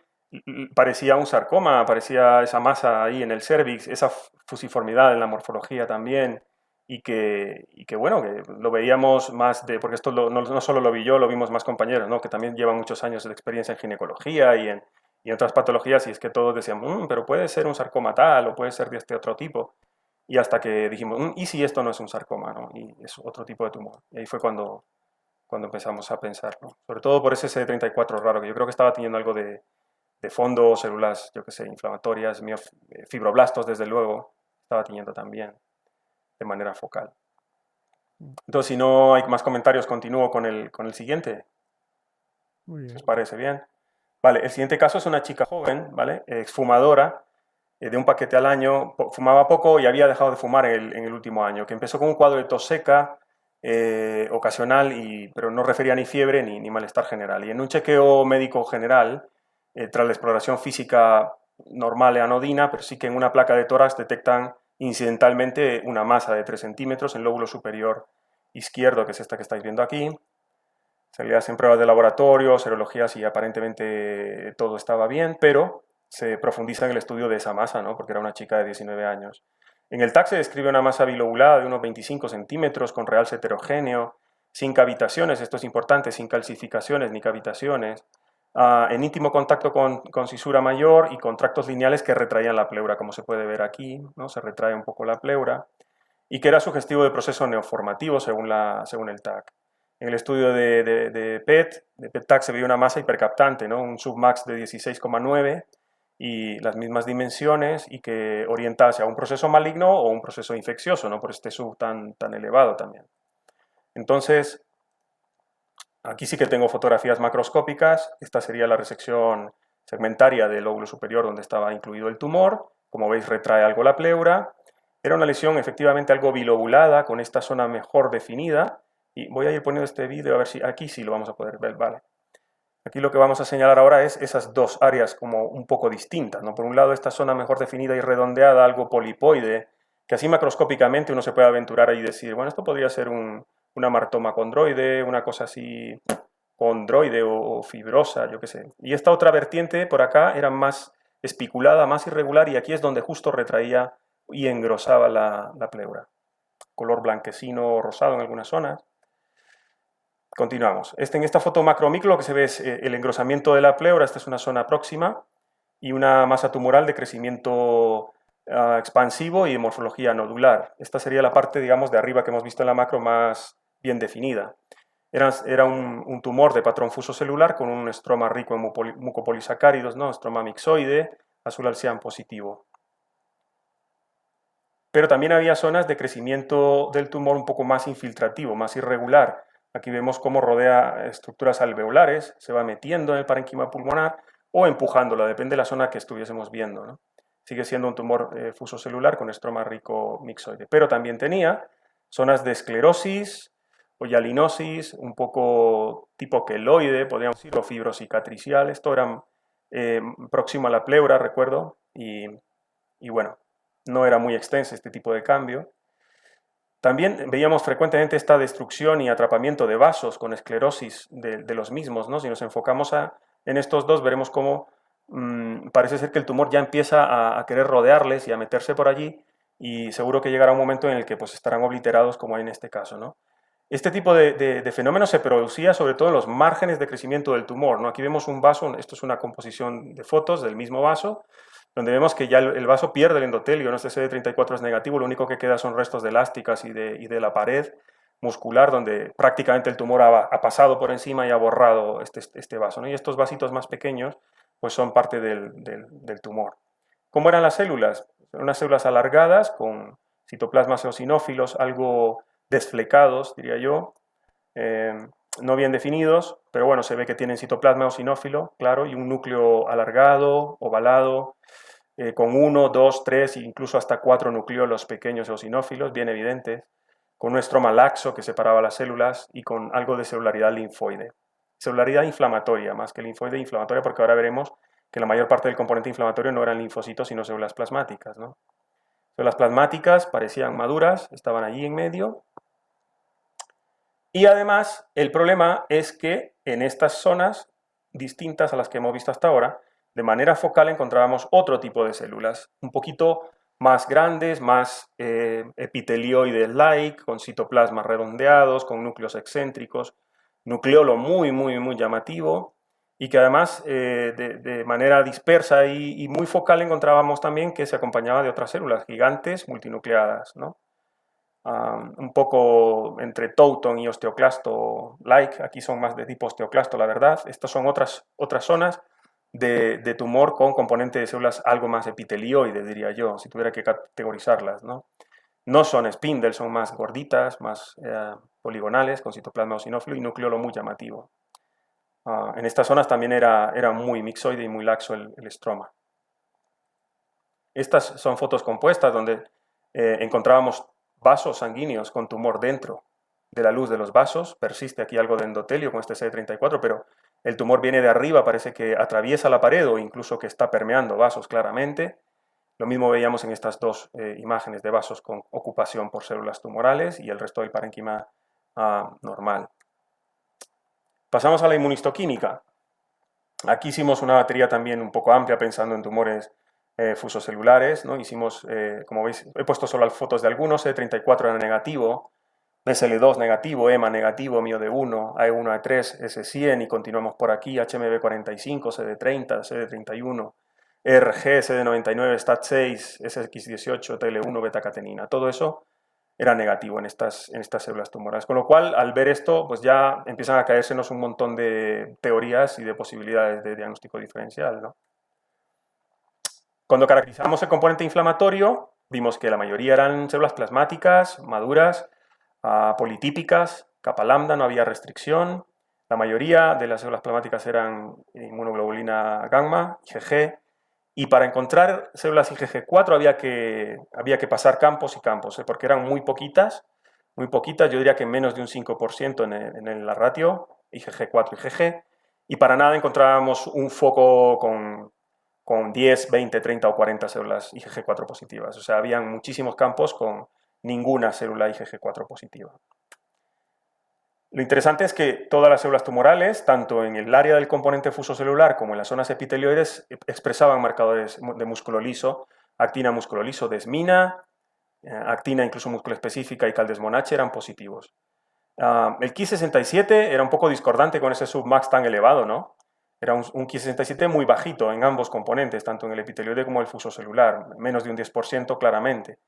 Speaker 6: parecía un sarcoma, parecía esa masa ahí en el cervix, esa fusiformidad en la morfología también, y que bueno, que lo veíamos más de, porque esto no solo lo vi yo, lo vimos más compañeros, ¿no? Que también llevan muchos años de experiencia en ginecología y en otras patologías, y es que todos decían, pero puede ser un sarcoma tal, o puede ser de este otro tipo, y hasta que dijimos, ¿y si esto no es un sarcoma, no? Y es otro tipo de tumor. Y ahí fue cuando empezamos a pensarlo. Sobre todo por ese CD34 raro, que yo creo que estaba teniendo algo de fondo, células, yo qué sé, inflamatorias, fibroblastos, desde luego, estaba teniendo también de manera focal. Entonces, si no hay más comentarios, continúo con el siguiente.
Speaker 1: Muy
Speaker 6: Si
Speaker 1: bien.
Speaker 6: os parece bien. Vale, el siguiente caso es una chica joven, ¿vale? Exfumadora, de un paquete al año, fumaba poco y había dejado de fumar en el último año, que empezó con un cuadro de tos seca, ocasional, pero no refería ni fiebre ni malestar general. Y en un chequeo médico general, tras la exploración física normal anodina, pero sí que en una placa de tórax detectan incidentalmente una masa de 3 centímetros en el lóbulo superior izquierdo, que es esta que estáis viendo aquí. Se le hacen pruebas de laboratorio, serologías y aparentemente todo estaba bien, pero se profundiza en el estudio de esa masa, ¿no? Porque era una chica de 19 años. En el TAC se describe una masa bilobulada de unos 25 centímetros con realce heterogéneo, sin cavitaciones, esto es importante, sin calcificaciones ni cavitaciones, en íntimo contacto con cisura mayor y con tractos lineales que retraían la pleura, como se puede ver aquí, ¿no? Se retrae un poco la pleura, y que era sugestivo de proceso neoformativo según el TAC. En el estudio de PET-TAC se veía una masa hipercaptante, ¿no? Un submax de 16,9 y las mismas dimensiones y que orienta hacia un proceso maligno o un proceso infeccioso, ¿no? Por este sub tan elevado también. Entonces, aquí sí que tengo fotografías macroscópicas. Esta sería la resección segmentaria del lóbulo superior donde estaba incluido el tumor. Como veis, retrae algo la pleura. Era una lesión efectivamente algo bilobulada, con esta zona mejor definida. Y voy a ir poniendo este vídeo a ver si aquí sí lo vamos a poder ver, vale. Aquí lo que vamos a señalar ahora es esas dos áreas como un poco distintas, ¿no? Por un lado esta zona mejor definida y redondeada, algo polipoide, que así macroscópicamente uno se puede aventurar ahí y decir, bueno, esto podría ser un amartoma condroide, una cosa así condroide o fibrosa, yo qué sé. Y esta otra vertiente por acá era más espiculada, más irregular, y aquí es donde justo retraía y engrosaba la pleura. Color blanquecino o rosado en algunas zonas. Continuamos. En esta foto macromicro lo que se ve es el engrosamiento de la pleura, esta es una zona próxima, y una masa tumoral de crecimiento expansivo y de morfología nodular. Esta sería la parte, digamos, de arriba que hemos visto en la macro más bien definida. Era un tumor de patrón fusocelular con un estroma rico en mucopolisacáridos, ¿no? Estroma mixoide, azul al cian positivo. Pero también había zonas de crecimiento del tumor un poco más infiltrativo, más irregular. Aquí vemos cómo rodea estructuras alveolares, se va metiendo en el parénquima pulmonar o empujándola, depende de la zona que estuviésemos viendo, ¿no? Sigue siendo un tumor fusocelular con estroma rico mixoide, pero también tenía zonas de esclerosis o hialinosis, un poco tipo queloide, podríamos decir, o fibrocicatricial. Esto era próximo a la pleura, recuerdo, y bueno, no era muy extenso este tipo de cambio. También veíamos frecuentemente esta destrucción y atrapamiento de vasos con esclerosis de los mismos, ¿no? Si nos enfocamos en estos dos, veremos cómo parece ser que el tumor ya empieza a querer rodearles y a meterse por allí, y seguro que llegará un momento en el que pues, estarán obliterados, como hay en este caso, ¿no? Este tipo de fenómeno se producía sobre todo en los márgenes de crecimiento del tumor, ¿no? Aquí vemos un vaso, esto es una composición de fotos del mismo vaso, donde vemos que ya el vaso pierde el endotelio, ¿no? Este CD34 es negativo, lo único que queda son restos de elásticas y de la pared muscular, donde prácticamente el tumor ha pasado por encima y ha borrado este vaso, ¿no? Y estos vasitos más pequeños pues son parte del tumor. ¿Cómo eran las células? Eran unas células alargadas con citoplasmas eosinófilos, algo desflecados, diría yo, no bien definidos, pero bueno, se ve que tienen citoplasma eosinófilo, claro, y un núcleo alargado, ovalado, con 1, 2, 3 e incluso hasta 4 nucleolos pequeños eosinófilos, bien evidentes, con un estroma laxo que separaba las células y con algo de celularidad linfoide. Celularidad inflamatoria, más que linfoide, inflamatoria, porque ahora veremos que la mayor parte del componente inflamatorio no eran linfocitos, sino células plasmáticas, ¿no? Células plasmáticas parecían maduras, estaban allí en medio. Y además, el problema es que en estas zonas distintas a las que hemos visto hasta ahora, de manera focal encontrábamos otro tipo de células, un poquito más grandes, más epitelioides-like, con citoplasmas redondeados, con núcleos excéntricos, nucleolo muy llamativo, y que además de manera dispersa y muy focal encontrábamos también que se acompañaba de otras células gigantes multinucleadas, ¿no? Un poco entre Tauton y osteoclasto-like, aquí son más de tipo osteoclasto, la verdad. Estas son otras zonas de tumor con componente de células algo más epitelioide, diría yo, si tuviera que categorizarlas, ¿no? No son spindle, son más gorditas, más poligonales, con citoplasma eosinófilo y nucleolo muy llamativo. En estas zonas también era muy mixoide y muy laxo el estroma. Estas son fotos compuestas donde encontrábamos vasos sanguíneos con tumor dentro de la luz de los vasos. Persiste aquí algo de endotelio con este CD34, pero el tumor viene de arriba, parece que atraviesa la pared o incluso que está permeando vasos claramente. Lo mismo veíamos en estas dos imágenes de vasos con ocupación por células tumorales y el resto del parénquima normal. Pasamos a la inmunistoquímica. Aquí hicimos una batería también un poco amplia pensando en tumores fusocelulares, ¿no? Hicimos, como veis, he puesto solo las fotos de algunos, CD34 era negativo, BSL2 negativo, EMA negativo, MIOD1, AE1, AE3, S100 y continuamos por aquí, HMB45, CD30, CD31, ERG, CD99, STAT6, SX18, TL1, beta-catenina. Todo eso era negativo en estas células tumorales. Con lo cual, al ver esto, pues ya empiezan a caérsenos un montón de teorías y de posibilidades de diagnóstico diferencial, ¿no? Cuando caracterizamos el componente inflamatorio, vimos que la mayoría eran células plasmáticas, maduras, politípicas, capa lambda, no había restricción. La mayoría de las células plasmáticas eran inmunoglobulina gamma, IgG, y para encontrar células IgG4 había que pasar campos y campos, porque eran muy poquitas, yo diría que menos de un 5% en la ratio IgG4 y IgG, y para nada encontrábamos un foco con 10, 20, 30 o 40 células IgG4 positivas. O sea, habían muchísimos campos con ninguna célula IgG4 positiva. Lo interesante es que todas las células tumorales, tanto en el área del componente fusocelular como en las zonas epitelioides, expresaban marcadores de músculo liso, actina músculo liso, desmina, actina incluso músculo específica y caldesmonache eran positivos. El Ki67 era un poco discordante con ese submax tan elevado, ¿no? Era un Ki67 muy bajito en ambos componentes, tanto en el epitelioide como el fusocelular, menos de un 10% claramente,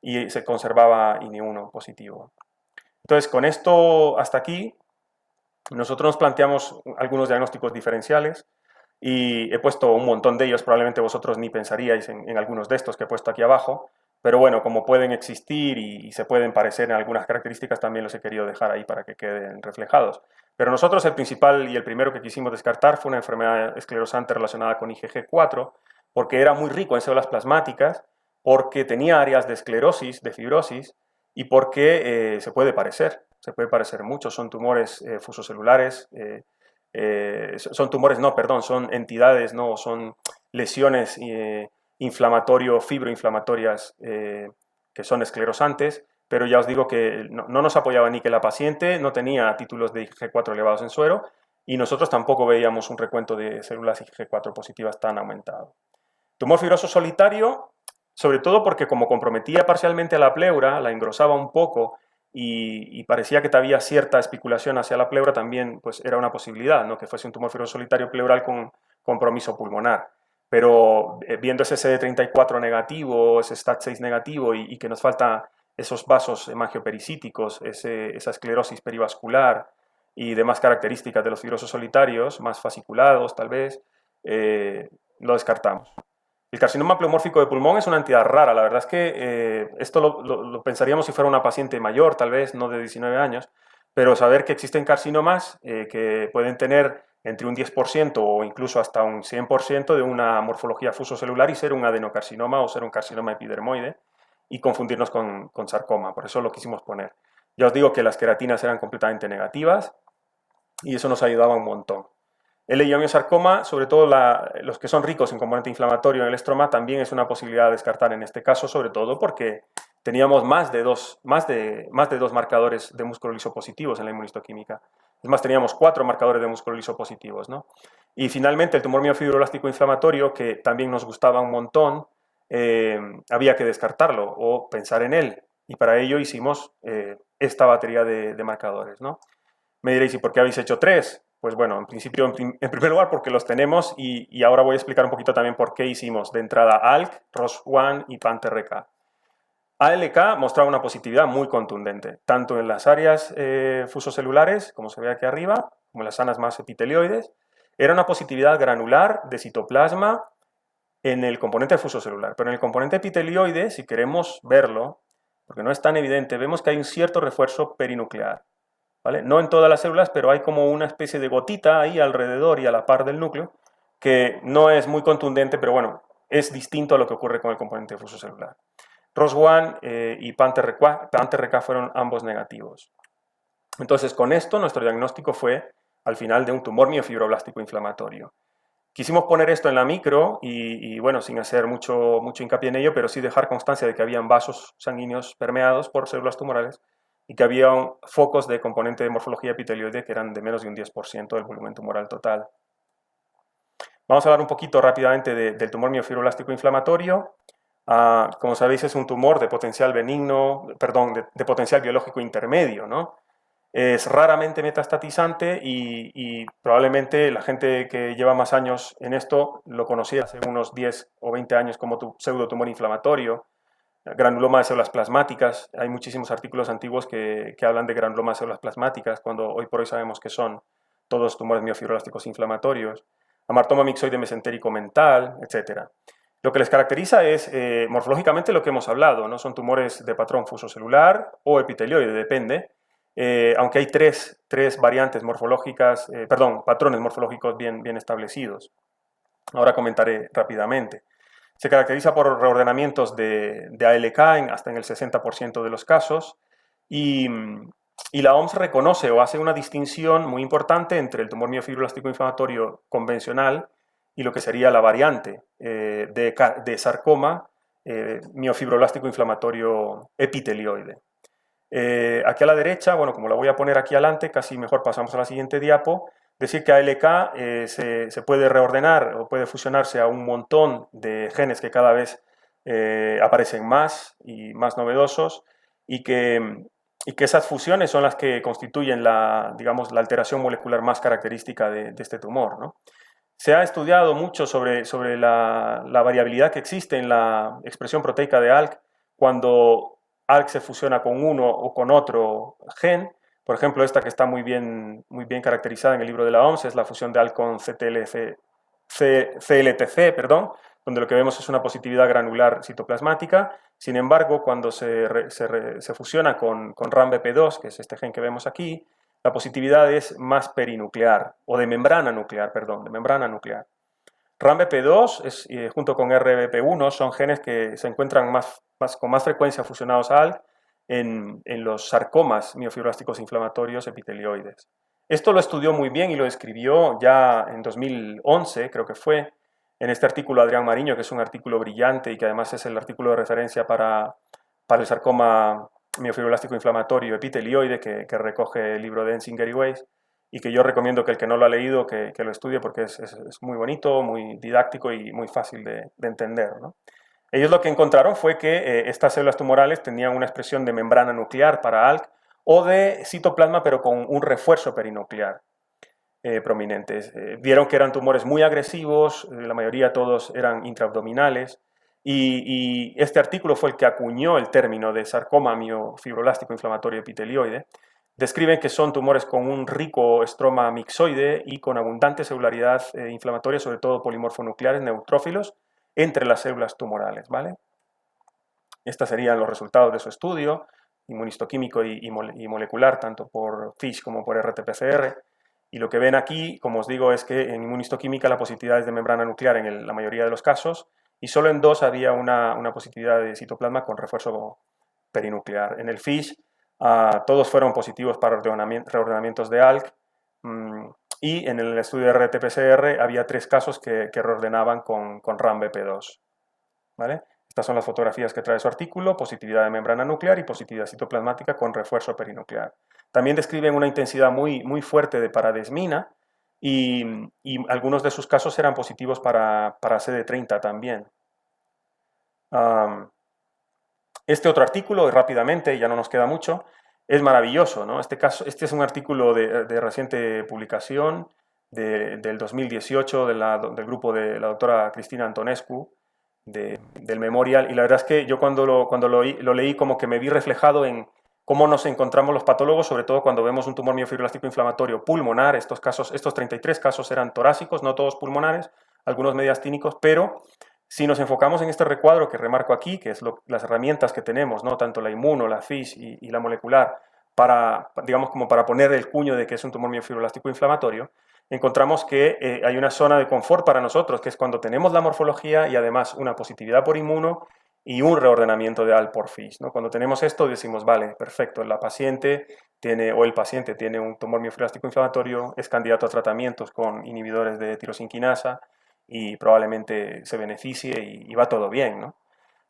Speaker 6: y se conservaba INI1 positivo. Entonces, con esto hasta aquí, nosotros nos planteamos algunos diagnósticos diferenciales y he puesto un montón de ellos, probablemente vosotros ni pensaríais en algunos de estos que he puesto aquí abajo, pero bueno, como pueden existir y se pueden parecer en algunas características, también los he querido dejar ahí para que queden reflejados. Pero nosotros el principal y el primero que quisimos descartar fue una enfermedad esclerosante relacionada con IgG4, porque era muy rico en células plasmáticas, porque tenía áreas de esclerosis, de fibrosis, y porque se puede parecer mucho. Son tumores fusocelulares, son tumores, no, perdón, son entidades, no, son lesiones fibroinflamatorias que son esclerosantes, pero ya os digo que no nos apoyaba ni que la paciente no tenía títulos de IgG4 elevados en suero, y nosotros tampoco veíamos un recuento de células IgG4 positivas tan aumentado. Tumor fibroso solitario, sobre todo porque como comprometía parcialmente a la pleura, la engrosaba un poco y parecía que había cierta especulación hacia la pleura, también pues, era una posibilidad, ¿no? Que fuese un tumor fibroso solitario pleural con compromiso pulmonar. Pero viendo ese CD34 negativo, ese STAT6 negativo y que nos faltan esos vasos hemangiopericíticos, esa esclerosis perivascular y demás características de los fibrosos solitarios, más fasciculados tal vez, lo descartamos. El carcinoma pleomórfico de pulmón es una entidad rara. La verdad es que esto lo pensaríamos si fuera una paciente mayor, tal vez, no de 19 años, pero saber que existen carcinomas que pueden tener entre un 10% o incluso hasta un 100% de una morfología fusocelular y ser un adenocarcinoma o ser un carcinoma epidermoide y confundirnos con sarcoma. Por eso lo quisimos poner. Ya os digo que las queratinas eran completamente negativas y eso nos ayudaba un montón. El leiomyosarcoma, sobre todo los que son ricos en componente inflamatorio en el estroma, también es una posibilidad de descartar en este caso, sobre todo porque teníamos más de dos marcadores de músculo liso positivos en la inmunistoquímica. Es más, teníamos 4 marcadores de músculo liso positivos, ¿no? Y finalmente el tumor miofibroblástico inflamatorio, que también nos gustaba un montón, había que descartarlo o pensar en él. Y para ello hicimos esta batería de marcadores, ¿no? Me diréis, ¿y por qué habéis hecho 3? Pues bueno, en principio, en primer lugar, porque los tenemos y ahora voy a explicar un poquito también por qué hicimos de entrada ALK, ROS1 y PANTRK. ALK mostraba una positividad muy contundente, tanto en las áreas fusocelulares, como se ve aquí arriba, como en las zonas más epitelioides. Era una positividad granular de citoplasma en el componente fusocelular, pero en el componente epitelioide, si queremos verlo, porque no es tan evidente, vemos que hay un cierto refuerzo perinuclear. ¿Vale? No en todas las células, pero hay como una especie de gotita ahí alrededor y a la par del núcleo, que no es muy contundente, pero bueno, es distinto a lo que ocurre con el componente fusocelular. ROS1 y PANTRK fueron ambos negativos. Entonces, con esto, nuestro diagnóstico fue, al final, de un tumor miofibroblástico inflamatorio. Quisimos poner esto en la micro y bueno, sin hacer mucho hincapié en ello, pero sí dejar constancia de que habían vasos sanguíneos permeados por células tumorales y que había focos de componente de morfología epitelioide que eran de menos de un 10% del volumen tumoral total. Vamos a hablar un poquito rápidamente del tumor miofibroblástico inflamatorio. Como sabéis, es un tumor de potencial benigno, perdón, de potencial biológico intermedio, ¿no? Es raramente metastatizante y probablemente la gente que lleva más años en esto lo conocía hace unos 10 o 20 años como pseudotumor inflamatorio, granuloma de células plasmáticas. Hay muchísimos artículos antiguos que hablan de granuloma de células plasmáticas, cuando hoy por hoy sabemos que son todos tumores miofibroblásticos inflamatorios, amartoma mixoide mesentérico mental, etc. Lo que les caracteriza es morfológicamente lo que hemos hablado, ¿no? Son tumores de patrón fusocelular o epitelioide, depende, aunque hay tres variantes morfológicas, patrones morfológicos bien establecidos. Ahora comentaré rápidamente. Se caracteriza por reordenamientos de ALK hasta en el 60% de los casos y la OMS reconoce o hace una distinción muy importante entre el tumor miofibroblástico inflamatorio convencional y lo que sería la variante de sarcoma miofibroblástico inflamatorio epitelioide. Aquí a la derecha, bueno, como la voy a poner aquí adelante, casi mejor pasamos a la siguiente diapo, decir que ALK se puede reordenar o puede fusionarse a un montón de genes que cada vez aparecen más y más novedosos y que esas fusiones son las que constituyen digamos, la alteración molecular más característica de este tumor, ¿no? Se ha estudiado mucho sobre la variabilidad que existe en la expresión proteica de ALK cuando ALK se fusiona con uno o con otro gen. Por ejemplo, esta que está muy bien caracterizada en el libro de la OMS es la fusión de ALK con CLTC, donde lo que vemos es una positividad granular citoplasmática. Sin embargo, cuando se fusiona con RAMBP2, que es este gen que vemos aquí, la positividad es más perinuclear, o de membrana nuclear, perdón, de membrana nuclear. RAMBP2 junto con RBP1 son genes que se encuentran con más frecuencia fusionados a ALK en los sarcomas miofibroblasticos inflamatorios epitelioides. Esto lo estudió muy bien y lo escribió ya en 2011, creo que fue, en este artículo Adrián Mariño, que es un artículo brillante y que además es el artículo de referencia para el sarcoma miofibroblástico inflamatorio epitelioide que recoge el libro de Ensinger y Weiss, y que yo recomiendo que el que no lo ha leído que lo estudie porque es muy bonito, muy didáctico y muy fácil de entender, ¿no? Ellos lo que encontraron fue que estas células tumorales tenían una expresión de membrana nuclear para ALK o de citoplasma pero con un refuerzo perinuclear prominentes. Vieron que eran tumores muy agresivos, la mayoría todos eran intraabdominales, y este artículo fue el que acuñó el término de sarcoma miofibrolástico inflamatorio epitelioide. Describen que son tumores con un rico estroma mixoide y con abundante celularidad inflamatoria, sobre todo polimorfonucleares neutrófilos, entre las células tumorales, ¿vale? Estos serían los resultados de su estudio, inmunistoquímico y molecular, tanto por FISH como por RT-PCR. Y lo que ven aquí, como os digo, es que en inmunistoquímica la positividad es de membrana nuclear en la mayoría de los casos, y solo en 2 había una positividad de citoplasma con refuerzo perinuclear. En el FISH, todos fueron positivos para reordenamientos de ALK, y en el estudio de RT-PCR había 3 casos que reordenaban con RAM-BP2. ¿Vale? Estas son las fotografías que trae su artículo: positividad de membrana nuclear y positividad citoplasmática con refuerzo perinuclear. También describen una intensidad muy fuerte de paradesmina y algunos de sus casos eran positivos para CD30 también. Este otro artículo, rápidamente, ya no nos queda mucho, es maravilloso, ¿no? Este es un artículo de reciente publicación del 2018 del grupo de la doctora Cristina Antonescu, del Memorial, y la verdad es que yo cuando lo leí como que me vi reflejado en cómo nos encontramos los patólogos, sobre todo cuando vemos un tumor miofibrolástico inflamatorio pulmonar. Estos 33 casos eran torácicos, no todos pulmonares, algunos mediastínicos, pero si nos enfocamos en este recuadro que remarco aquí, que es las herramientas que tenemos, ¿no? Tanto la inmuno, la FISH y la molecular, digamos como para poner el cuño de que es un tumor miofibrolástico inflamatorio, encontramos que hay una zona de confort para nosotros, que es cuando tenemos la morfología y además una positividad por inmuno y un reordenamiento de ALK por FISH, ¿no? Cuando tenemos esto decimos, vale, perfecto, el paciente tiene un tumor miofibrolástico inflamatorio, es candidato a tratamientos con inhibidores de tirosinquinasa y probablemente se beneficie y va todo bien, ¿no?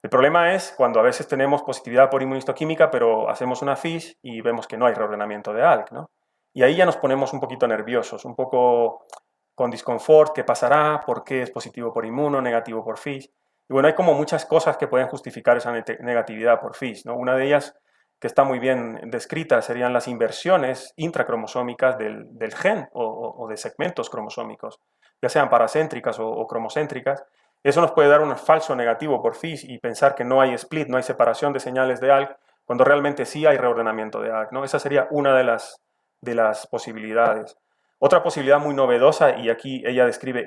Speaker 6: El problema es cuando a veces tenemos positividad por inmunistoquímica, pero hacemos una FISH y vemos que no hay reordenamiento de ALK, ¿no? Y ahí ya nos ponemos un poquito nerviosos, un poco con disconfort, ¿qué pasará? ¿Por qué es positivo por inmuno, negativo por FISH? Y bueno, hay como muchas cosas que pueden justificar esa negatividad por FISH, ¿no? Una de ellas, que está muy bien descrita, serían las inversiones intracromosómicas del gen o de segmentos cromosómicos, ya sean paracéntricas o cromocéntricas. Eso nos puede dar un falso negativo por FISH y pensar que no hay split, no hay separación de señales de ALK, cuando realmente sí hay reordenamiento de ALK, ¿no? Esa sería una de las posibilidades. Otra posibilidad muy novedosa, y aquí ella describe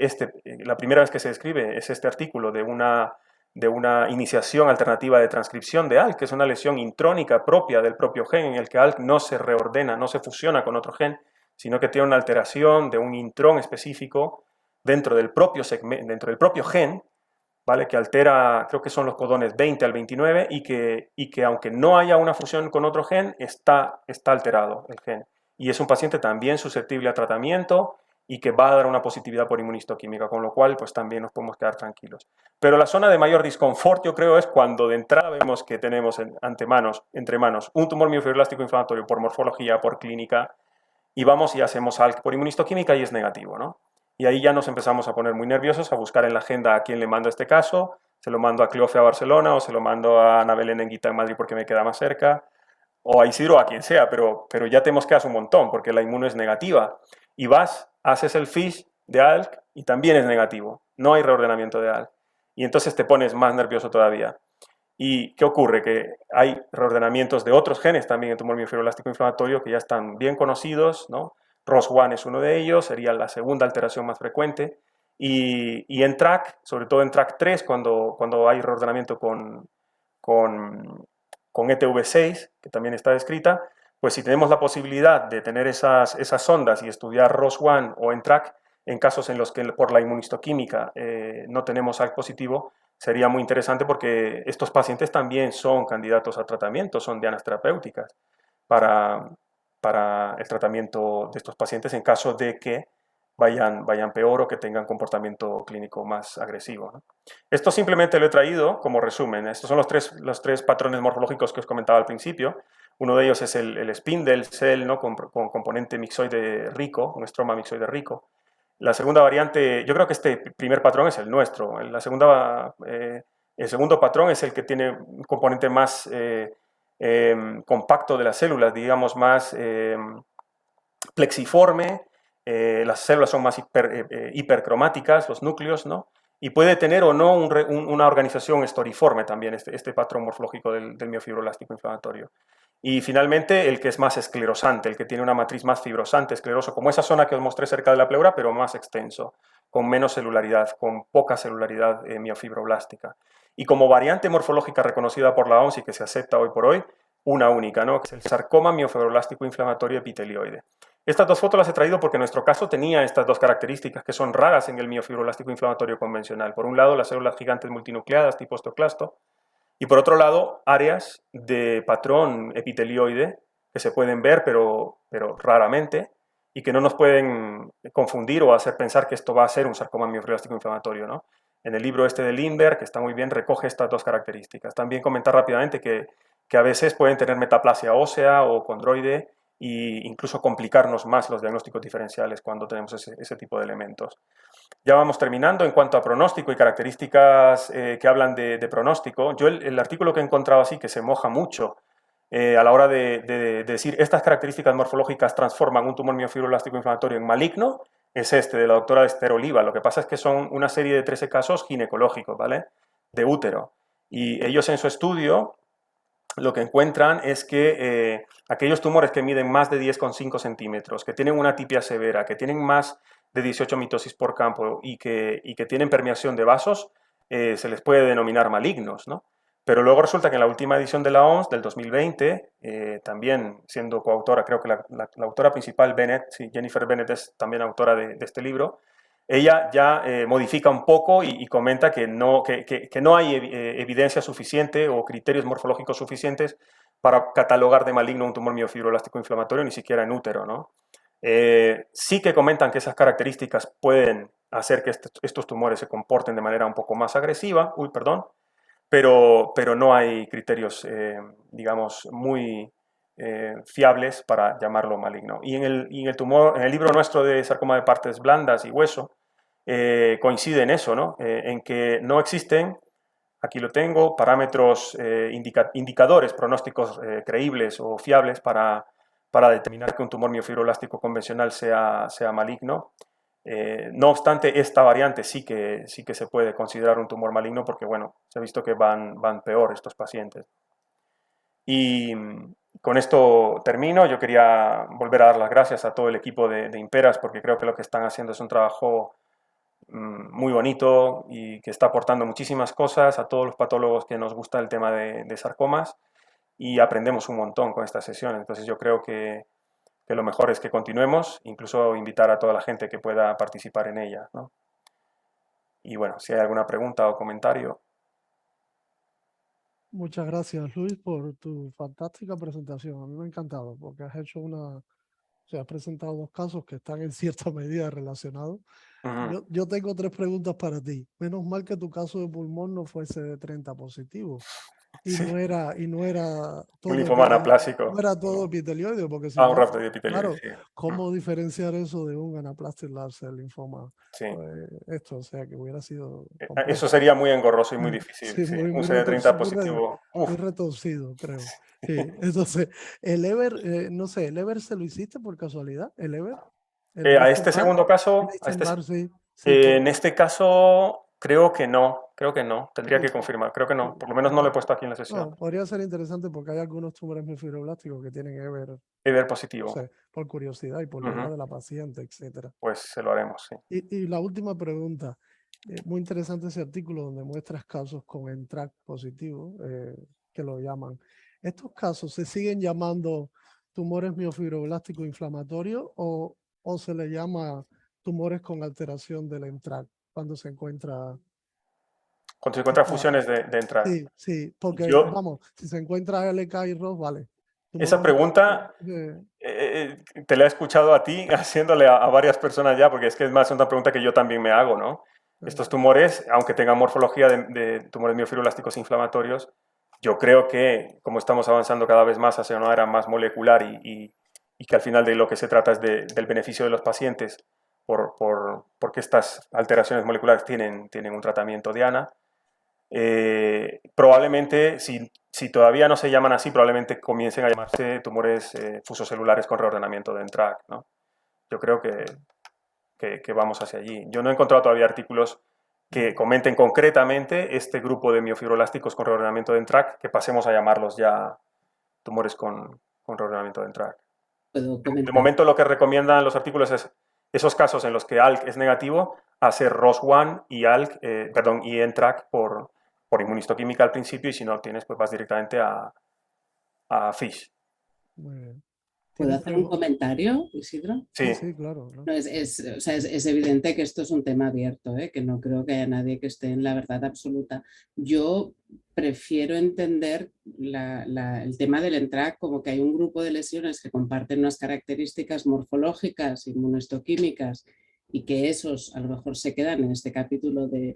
Speaker 6: la primera vez que se describe es este artículo de una iniciación alternativa de transcripción de ALK, que es una lesión intrónica propia del propio gen, en el que ALK no se reordena, no se fusiona con otro gen, sino que tiene una alteración de un intrón específico dentro del propio gen, ¿vale? Que altera, creo que son los codones 20 al 29, y que aunque no haya una fusión con otro gen, está alterado el gen. Y es un paciente también susceptible a tratamiento y que va a dar una positividad por inmunistoquímica, con lo cual pues también nos podemos quedar tranquilos. Pero la zona de mayor disconfort, yo creo, es cuando de entrada vemos que tenemos entre manos un tumor miofibrolástico inflamatorio por morfología, por clínica, y vamos y hacemos ALK por inmunistoquímica y es negativo, ¿no? Y ahí ya nos empezamos a poner muy nerviosos, a buscar en la agenda a quién le mando este caso. Se lo mando a Cleofe a Barcelona, o se lo mando a Ana Belén Enguita en Madrid porque me queda más cerca, o a Isidro, a quien sea, pero ya te mosqueas un montón porque la inmuno es negativa. Y haces el FISH de ALK y también es negativo. No hay reordenamiento de ALK. Y entonces te pones más nervioso todavía. ¿Y qué ocurre? Que hay reordenamientos de otros genes también en tumor miofibrolástico inflamatorio que ya están bien conocidos, ¿no? ROS1 es uno de ellos, sería la segunda alteración más frecuente. Y en TRAC, sobre todo en TRAC3, cuando hay reordenamiento con ETV6, que también está descrita, pues si tenemos la posibilidad de tener esas ondas y estudiar ROS1 o en TRAC, en casos en los que por la inmunistoquímica no tenemos ALK positivo, sería muy interesante porque estos pacientes también son candidatos a tratamiento, son dianas terapéuticas para el tratamiento de estos pacientes en caso de que vayan peor o que tengan comportamiento clínico más agresivo, ¿no? Esto simplemente lo he traído como resumen. Estos son los tres patrones morfológicos que os comentaba al principio. Uno de ellos es el spindle cell, ¿no? con componente mixoide rico, un estroma mixoide rico. La segunda variante, yo creo que este primer patrón es el nuestro. El segundo patrón es el que tiene un componente más compacto de las células, digamos más plexiforme. Las células son más hipercromáticas, los núcleos, ¿no? Y puede tener o no una organización estoriforme también, este patrón morfológico del miofibroblástico inflamatorio. Y finalmente el que es más esclerosante, el que tiene una matriz más fibrosante, escleroso, como esa zona que os mostré cerca de la pleura, pero más extenso, con menos celularidad, con poca celularidad miofibroblástica. Y como variante morfológica reconocida por la OMS y que se acepta hoy por hoy, una única, ¿no? Que es el sarcoma miofibroblástico inflamatorio epitelioide. Estas dos fotos las he traído porque nuestro caso tenía estas dos características que son raras en el miofibroblástico inflamatorio convencional. Por un lado, las células gigantes multinucleadas tipo osteoclasto, y por otro lado, áreas de patrón epitelioide que se pueden ver, pero raramente, y que no nos pueden confundir o hacer pensar que esto va a ser un sarcoma miofibroblástico inflamatorio, ¿no? En el libro este de Lindbergh, que está muy bien, recoge estas dos características. También comentar rápidamente que a veces pueden tener metaplasia ósea o condroide e incluso complicarnos más los diagnósticos diferenciales cuando tenemos ese tipo de elementos. Ya vamos terminando en cuanto a pronóstico y características que hablan de pronóstico. Yo el artículo que he encontrado así, que se moja mucho a la hora de decir estas características morfológicas transforman un tumor miofibroblástico inflamatorio en maligno, es este, de la doctora Esther Oliva. Lo que pasa es que son una serie de 13 casos ginecológicos, ¿vale? De útero. Y ellos en su estudio lo que encuentran es que aquellos tumores que miden más de 10,5 centímetros, que tienen una atipia severa, que tienen más de 18 mitosis por campo y que tienen permeación de vasos, se les puede denominar malignos, ¿no? Pero luego resulta que en la última edición de la OMS, del 2020, también siendo coautora, creo que la autora principal, Bennett, sí, Jennifer Bennett es también autora de este libro, ella ya modifica un poco y comenta que no hay evidencia suficiente o criterios morfológicos suficientes para catalogar de maligno un tumor miofibroblástico inflamatorio, ni siquiera en útero, ¿no? Sí que comentan que esas características pueden hacer que estos tumores se comporten de manera un poco más agresiva, pero no hay criterios, digamos, muy fiables para llamarlo maligno. Y en el libro nuestro de sarcoma de partes blandas y hueso, coincide en eso, ¿no? En que no existen, aquí lo tengo, parámetros, indicadores, pronósticos creíbles o fiables para determinar que un tumor miofibroblástico convencional sea maligno. No obstante, esta variante sí que se puede considerar un tumor maligno porque, bueno, se ha visto que van peor estos pacientes. Y con esto termino. Yo quería volver a dar las gracias a todo el equipo de Imperas porque creo que lo que están haciendo es un trabajo muy bonito y que está aportando muchísimas cosas a todos los patólogos que nos gusta el tema de sarcomas y aprendemos un montón con esta sesión. Entonces yo creo que lo mejor es que continuemos, incluso invitar a toda la gente que pueda participar en ella, ¿no? Y bueno, si hay alguna pregunta o comentario.
Speaker 1: Muchas gracias, Luis, por tu fantástica presentación. A mí me ha encantado porque has hecho has presentado dos casos que están en cierta medida relacionados. Yo tengo 3 preguntas para ti. Menos mal que tu caso de pulmón no fuese de 30 positivo. Y
Speaker 6: Sí.
Speaker 1: no era todo
Speaker 6: Un linfoma anaplásico.
Speaker 1: no era todo epitelioide, porque si
Speaker 6: un
Speaker 1: no,
Speaker 6: rapto de epitelioide,
Speaker 1: claro,
Speaker 6: sí.
Speaker 1: ¿cómo diferenciar eso de un anaplastic large cell linfoma?
Speaker 6: Sí.
Speaker 1: O sea, que hubiera sido
Speaker 6: Eso sería muy engorroso y muy
Speaker 1: sí,
Speaker 6: difícil. Sí,
Speaker 1: muy
Speaker 6: un CD30
Speaker 1: muy
Speaker 6: positivo.
Speaker 1: retorcido, creo. Sí. Entonces, el EVER, no sé, ¿el EVER se lo hiciste por casualidad? ¿El EVER?
Speaker 6: A este segundo caso,
Speaker 1: Sí,
Speaker 6: en este caso, creo que no. Tendría que confirmar. Creo que no. Por lo menos no lo he puesto aquí en la sesión.
Speaker 1: No, podría ser interesante porque hay algunos tumores miofibroblasticos que tienen EVER.
Speaker 6: EVER positivo.
Speaker 1: O sea, por curiosidad y por la edad de la paciente, etcétera.
Speaker 6: Pues se lo haremos, sí.
Speaker 1: Y la última pregunta. Muy interesante ese artículo donde muestras casos con ENTRAC positivo, que lo llaman. ¿Estos casos se siguen llamando tumores miofibroblásticos inflamatorios o se le llama tumores con alteración del ENTRAC cuando se encuentra?
Speaker 6: Cuando se encuentran
Speaker 1: Ah,
Speaker 6: fusiones de NTRK.
Speaker 1: Sí, sí, porque
Speaker 6: Yo-
Speaker 1: vamos, si se encuentra LK y ROS, vale.
Speaker 6: Esa pregunta te la he escuchado a ti haciéndole a varias personas ya, porque es que es más una pregunta que yo también me hago, ¿no? Estos tumores, aunque tengan morfología de tumores miofibroblasticos inflamatorios, yo creo que como estamos avanzando cada vez más hacia una era más molecular y que al final de lo que se trata es del beneficio de los pacientes, porque estas alteraciones moleculares tienen un tratamiento diana, probablemente, si todavía no se llaman así, probablemente comiencen a llamarse tumores fusocelulares con reordenamiento de NTRK, ¿no? Yo creo que vamos hacia allí. Yo no he encontrado todavía artículos que comenten concretamente este grupo de miofibroblásticos con reordenamiento de NTRK, que pasemos a llamarlos ya tumores con reordenamiento de NTRK.
Speaker 7: Puedo
Speaker 6: De
Speaker 7: comentar.
Speaker 6: momento lo que recomiendan los artículos es esos casos en los que ALK es negativo, hacer ROS1 y y NTRK por inmunistoquímica al principio, y si no obtienes, pues vas directamente a FISH.
Speaker 1: Muy bien.
Speaker 7: ¿Puedo
Speaker 1: ¿Tienes
Speaker 7: hacer un
Speaker 1: pregun-
Speaker 7: comentario, Isidro?
Speaker 1: Sí,
Speaker 6: Sí,
Speaker 1: sí, claro. claro.
Speaker 7: No, o sea, es evidente que esto es un tema abierto, que no creo que haya nadie que esté en la verdad absoluta. Yo prefiero entender el tema del NTRK como que hay un grupo de lesiones que comparten unas características morfológicas, inmunohistoquímicas, y que esos a lo mejor se quedan en este capítulo de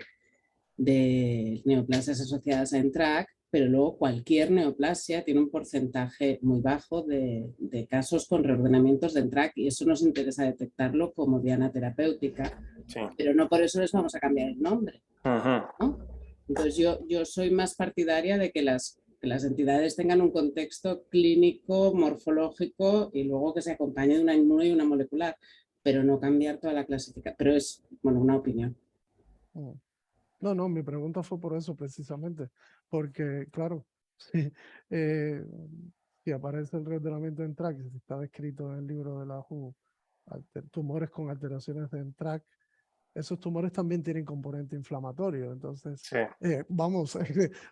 Speaker 7: neoplasias asociadas a NTRK, pero luego cualquier neoplasia tiene un porcentaje muy bajo de casos con reordenamientos de NTRK, y eso nos interesa detectarlo como diana terapéutica,
Speaker 6: sí.
Speaker 7: pero no por eso les vamos a cambiar el nombre,
Speaker 6: Ujú.
Speaker 7: ¿no? Entonces yo soy más partidaria de que las entidades tengan un contexto clínico, morfológico, y luego que se acompañe de una inmuno y una molecular, pero no cambiar toda la clasificación. Pero es, bueno, una opinión.
Speaker 1: Mm. No, no, mi pregunta fue por eso precisamente, porque claro, sí, eh, si aparece el reordenamiento en TRAC, si está descrito en el libro de la WHO, tumores con alteraciones de TRAC, esos tumores también tienen componente inflamatorio, entonces,
Speaker 6: Sí.
Speaker 1: vamos,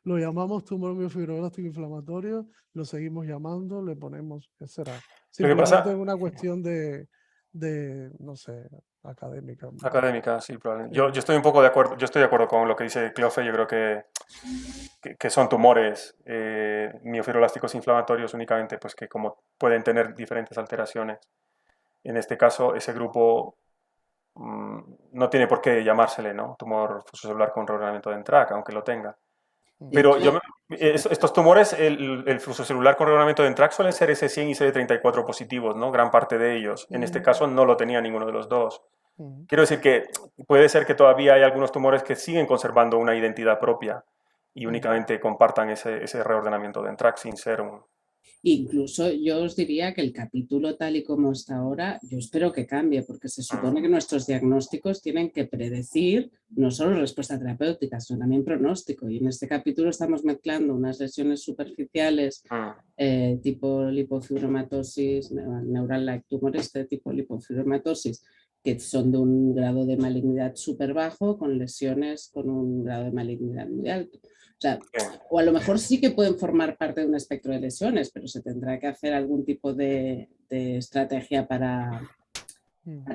Speaker 1: lo llamamos tumor miofibroblástico inflamatorio, lo seguimos llamando, le ponemos, ¿qué será? Simplemente
Speaker 6: pasa-
Speaker 1: es una cuestión de, no sé, académica.
Speaker 6: Académica, sí, probablemente. Yo estoy un poco de acuerdo, yo estoy de acuerdo con lo que dice Cleofe. Yo creo que son tumores miofibroblásticos inflamatorios únicamente, pues que como pueden tener diferentes alteraciones. En este caso, ese grupo no tiene por qué llamársele, ¿no? Tumor fusocelular con reordenamiento de NTRK, aunque lo tenga.
Speaker 7: De
Speaker 6: Pero
Speaker 7: hecho,
Speaker 6: estos tumores, el fusocelular con reordenamiento de NTRK suelen ser S100 y CD34 positivos, ¿no? Gran parte de ellos. En este caso no lo tenía ninguno de los dos. Quiero decir que puede ser que todavía hay algunos tumores que siguen conservando una identidad propia y únicamente compartan ese reordenamiento de NTRK sin ser un...
Speaker 7: incluso yo os diría que el capítulo tal y como está ahora, yo espero que cambie, porque se supone que nuestros diagnósticos tienen que predecir no solo respuesta terapéutica, sino también pronóstico. Y en este capítulo estamos mezclando unas lesiones superficiales tipo lipofibromatosis, neural-like tumor, este tipo lipofibromatosis, que son de un grado de malignidad súper bajo, con lesiones con un grado de malignidad muy alto. O sea, o a lo mejor sí que pueden formar parte de un espectro de lesiones, pero se tendrá que hacer algún tipo de estrategia para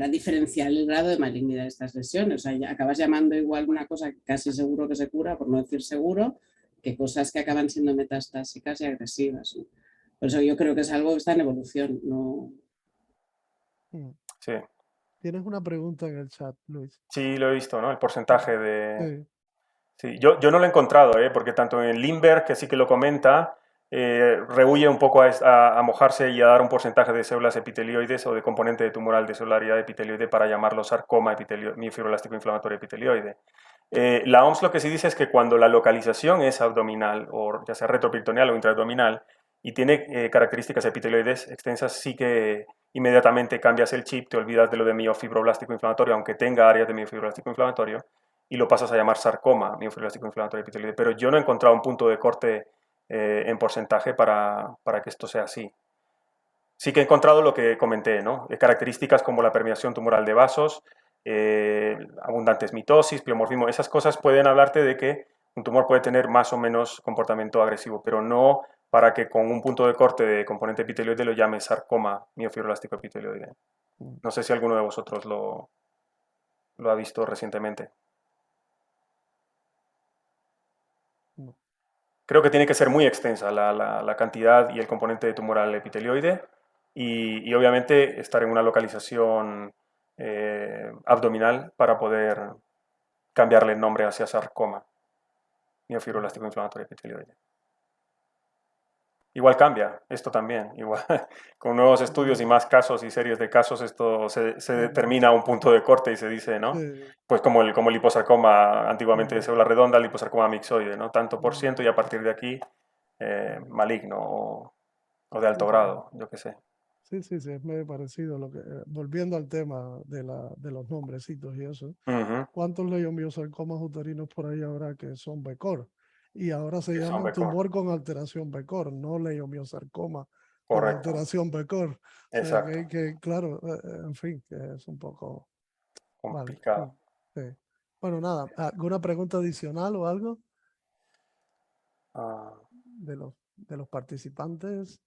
Speaker 7: diferenciar el grado de malignidad de estas lesiones. O sea, ya acabas llamando igual una cosa que casi seguro que se cura, por no decir seguro, que cosas que acaban siendo metastásicas y agresivas, ¿no? Por eso yo creo que es algo que está en evolución. No...
Speaker 6: Sí.
Speaker 1: Tienes una pregunta en el chat, Luis.
Speaker 6: Sí, lo he visto, ¿no? El porcentaje de...
Speaker 1: Sí.
Speaker 6: Sí, yo no lo he encontrado, porque tanto en Lindbergh, que sí que lo comenta, rehuye un poco a mojarse y a dar un porcentaje de células epitelioides o de componente de tumoral de celularidad epitelioide para llamarlo sarcoma miofibrolástico inflamatorio epitelioide. La OMS lo que sí dice es que cuando la localización es abdominal, o ya sea retroperitoneal o intraabdominal, y tiene características epitelioides extensas, sí que inmediatamente cambias el chip, te olvidas de lo de miofibroblástico inflamatorio, aunque tenga áreas de miofibrolástico inflamatorio, y lo pasas a llamar sarcoma miofibroblásticco inflamatorio epitelioide. Pero yo no he encontrado un punto de corte en porcentaje para que esto sea así. Sí que he encontrado lo que comenté, ¿no? Características como la permeación tumoral de vasos, abundantes mitosis, pleomorfismo, esas cosas pueden hablarte de que un tumor puede tener más o menos comportamiento agresivo, pero no para que con un punto de corte de componente epitelioide lo llame sarcoma miofibroblástico epitelioide. No sé si alguno de vosotros lo ha visto recientemente. creo que tiene que ser muy extensa la cantidad y el componente de tumoral epitelioide y obviamente estar en una localización abdominal para poder cambiarle el nombre hacia sarcoma miofibroblástico inflamatorio epitelioide. Igual cambia esto también, igual con nuevos estudios y más casos y series de casos esto se determina un punto de corte y se dice, ¿no?
Speaker 1: Sí,
Speaker 6: Pues como el liposarcoma antiguamente de célula redonda, el liposarcoma mixoide, ¿no? Tanto por ciento y a partir de aquí maligno o de alto
Speaker 1: sí, sí.
Speaker 6: grado, yo qué sé.
Speaker 1: Sí, sí, sí, es medio parecido. Volviendo al tema de los nombrecitos y eso.
Speaker 6: Ujú,
Speaker 1: ¿Cuántos leiomiosarcomas uterinos por ahí habrá que son BECOR? Y ahora se
Speaker 6: que son
Speaker 1: llaman
Speaker 6: BECOR.
Speaker 1: tumor con alteración BECOR, no leiomiosarcoma con
Speaker 6: Correcto,
Speaker 1: alteración BECOR. O sea,
Speaker 6: exacto,
Speaker 1: claro, en fin, que es un poco... Vale.
Speaker 6: complicado.
Speaker 1: Sí. Bueno, nada, ¿alguna pregunta adicional o algo
Speaker 6: Ah,
Speaker 1: de los participantes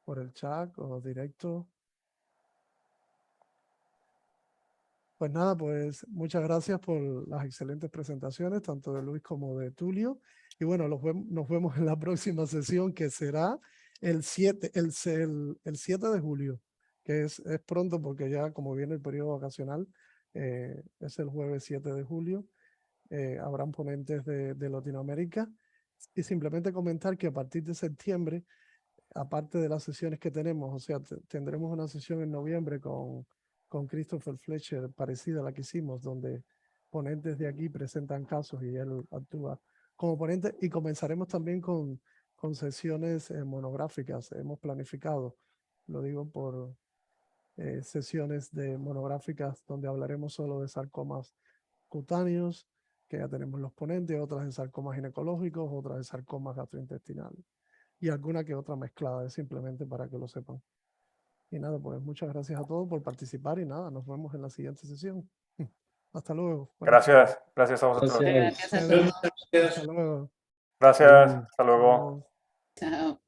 Speaker 1: por el chat o directo? Pues nada, pues muchas gracias por las excelentes presentaciones, tanto de Luis como de Tulio. Y bueno, nos vemos en la próxima sesión, que será el 7 de julio, que es pronto porque ya como viene el periodo vacacional, es el jueves 7 de julio. Habrán ponentes de Latinoamérica. Y simplemente comentar que a partir de septiembre, aparte de las sesiones que tenemos, o sea, tendremos una sesión en noviembre con Christopher Fletcher, parecida a la que hicimos, donde ponentes de aquí presentan casos y él actúa como ponente. Y comenzaremos también con sesiones monográficas. Hemos planificado, lo digo por sesiones de monográficas donde hablaremos solo de sarcomas cutáneos, que ya tenemos los ponentes, otras de sarcomas ginecológicos, otras de sarcomas gastrointestinales y alguna que otra mezclada, simplemente para que lo sepan. Y nada, pues muchas gracias a todos por participar y nada, nos vemos en la siguiente sesión. Hasta luego.
Speaker 6: gracias, gracias a vosotros.
Speaker 2: Gracias.
Speaker 7: Gracias a todos.
Speaker 1: Hasta luego.
Speaker 6: Gracias, hasta luego.
Speaker 1: Adiós.
Speaker 7: Chao.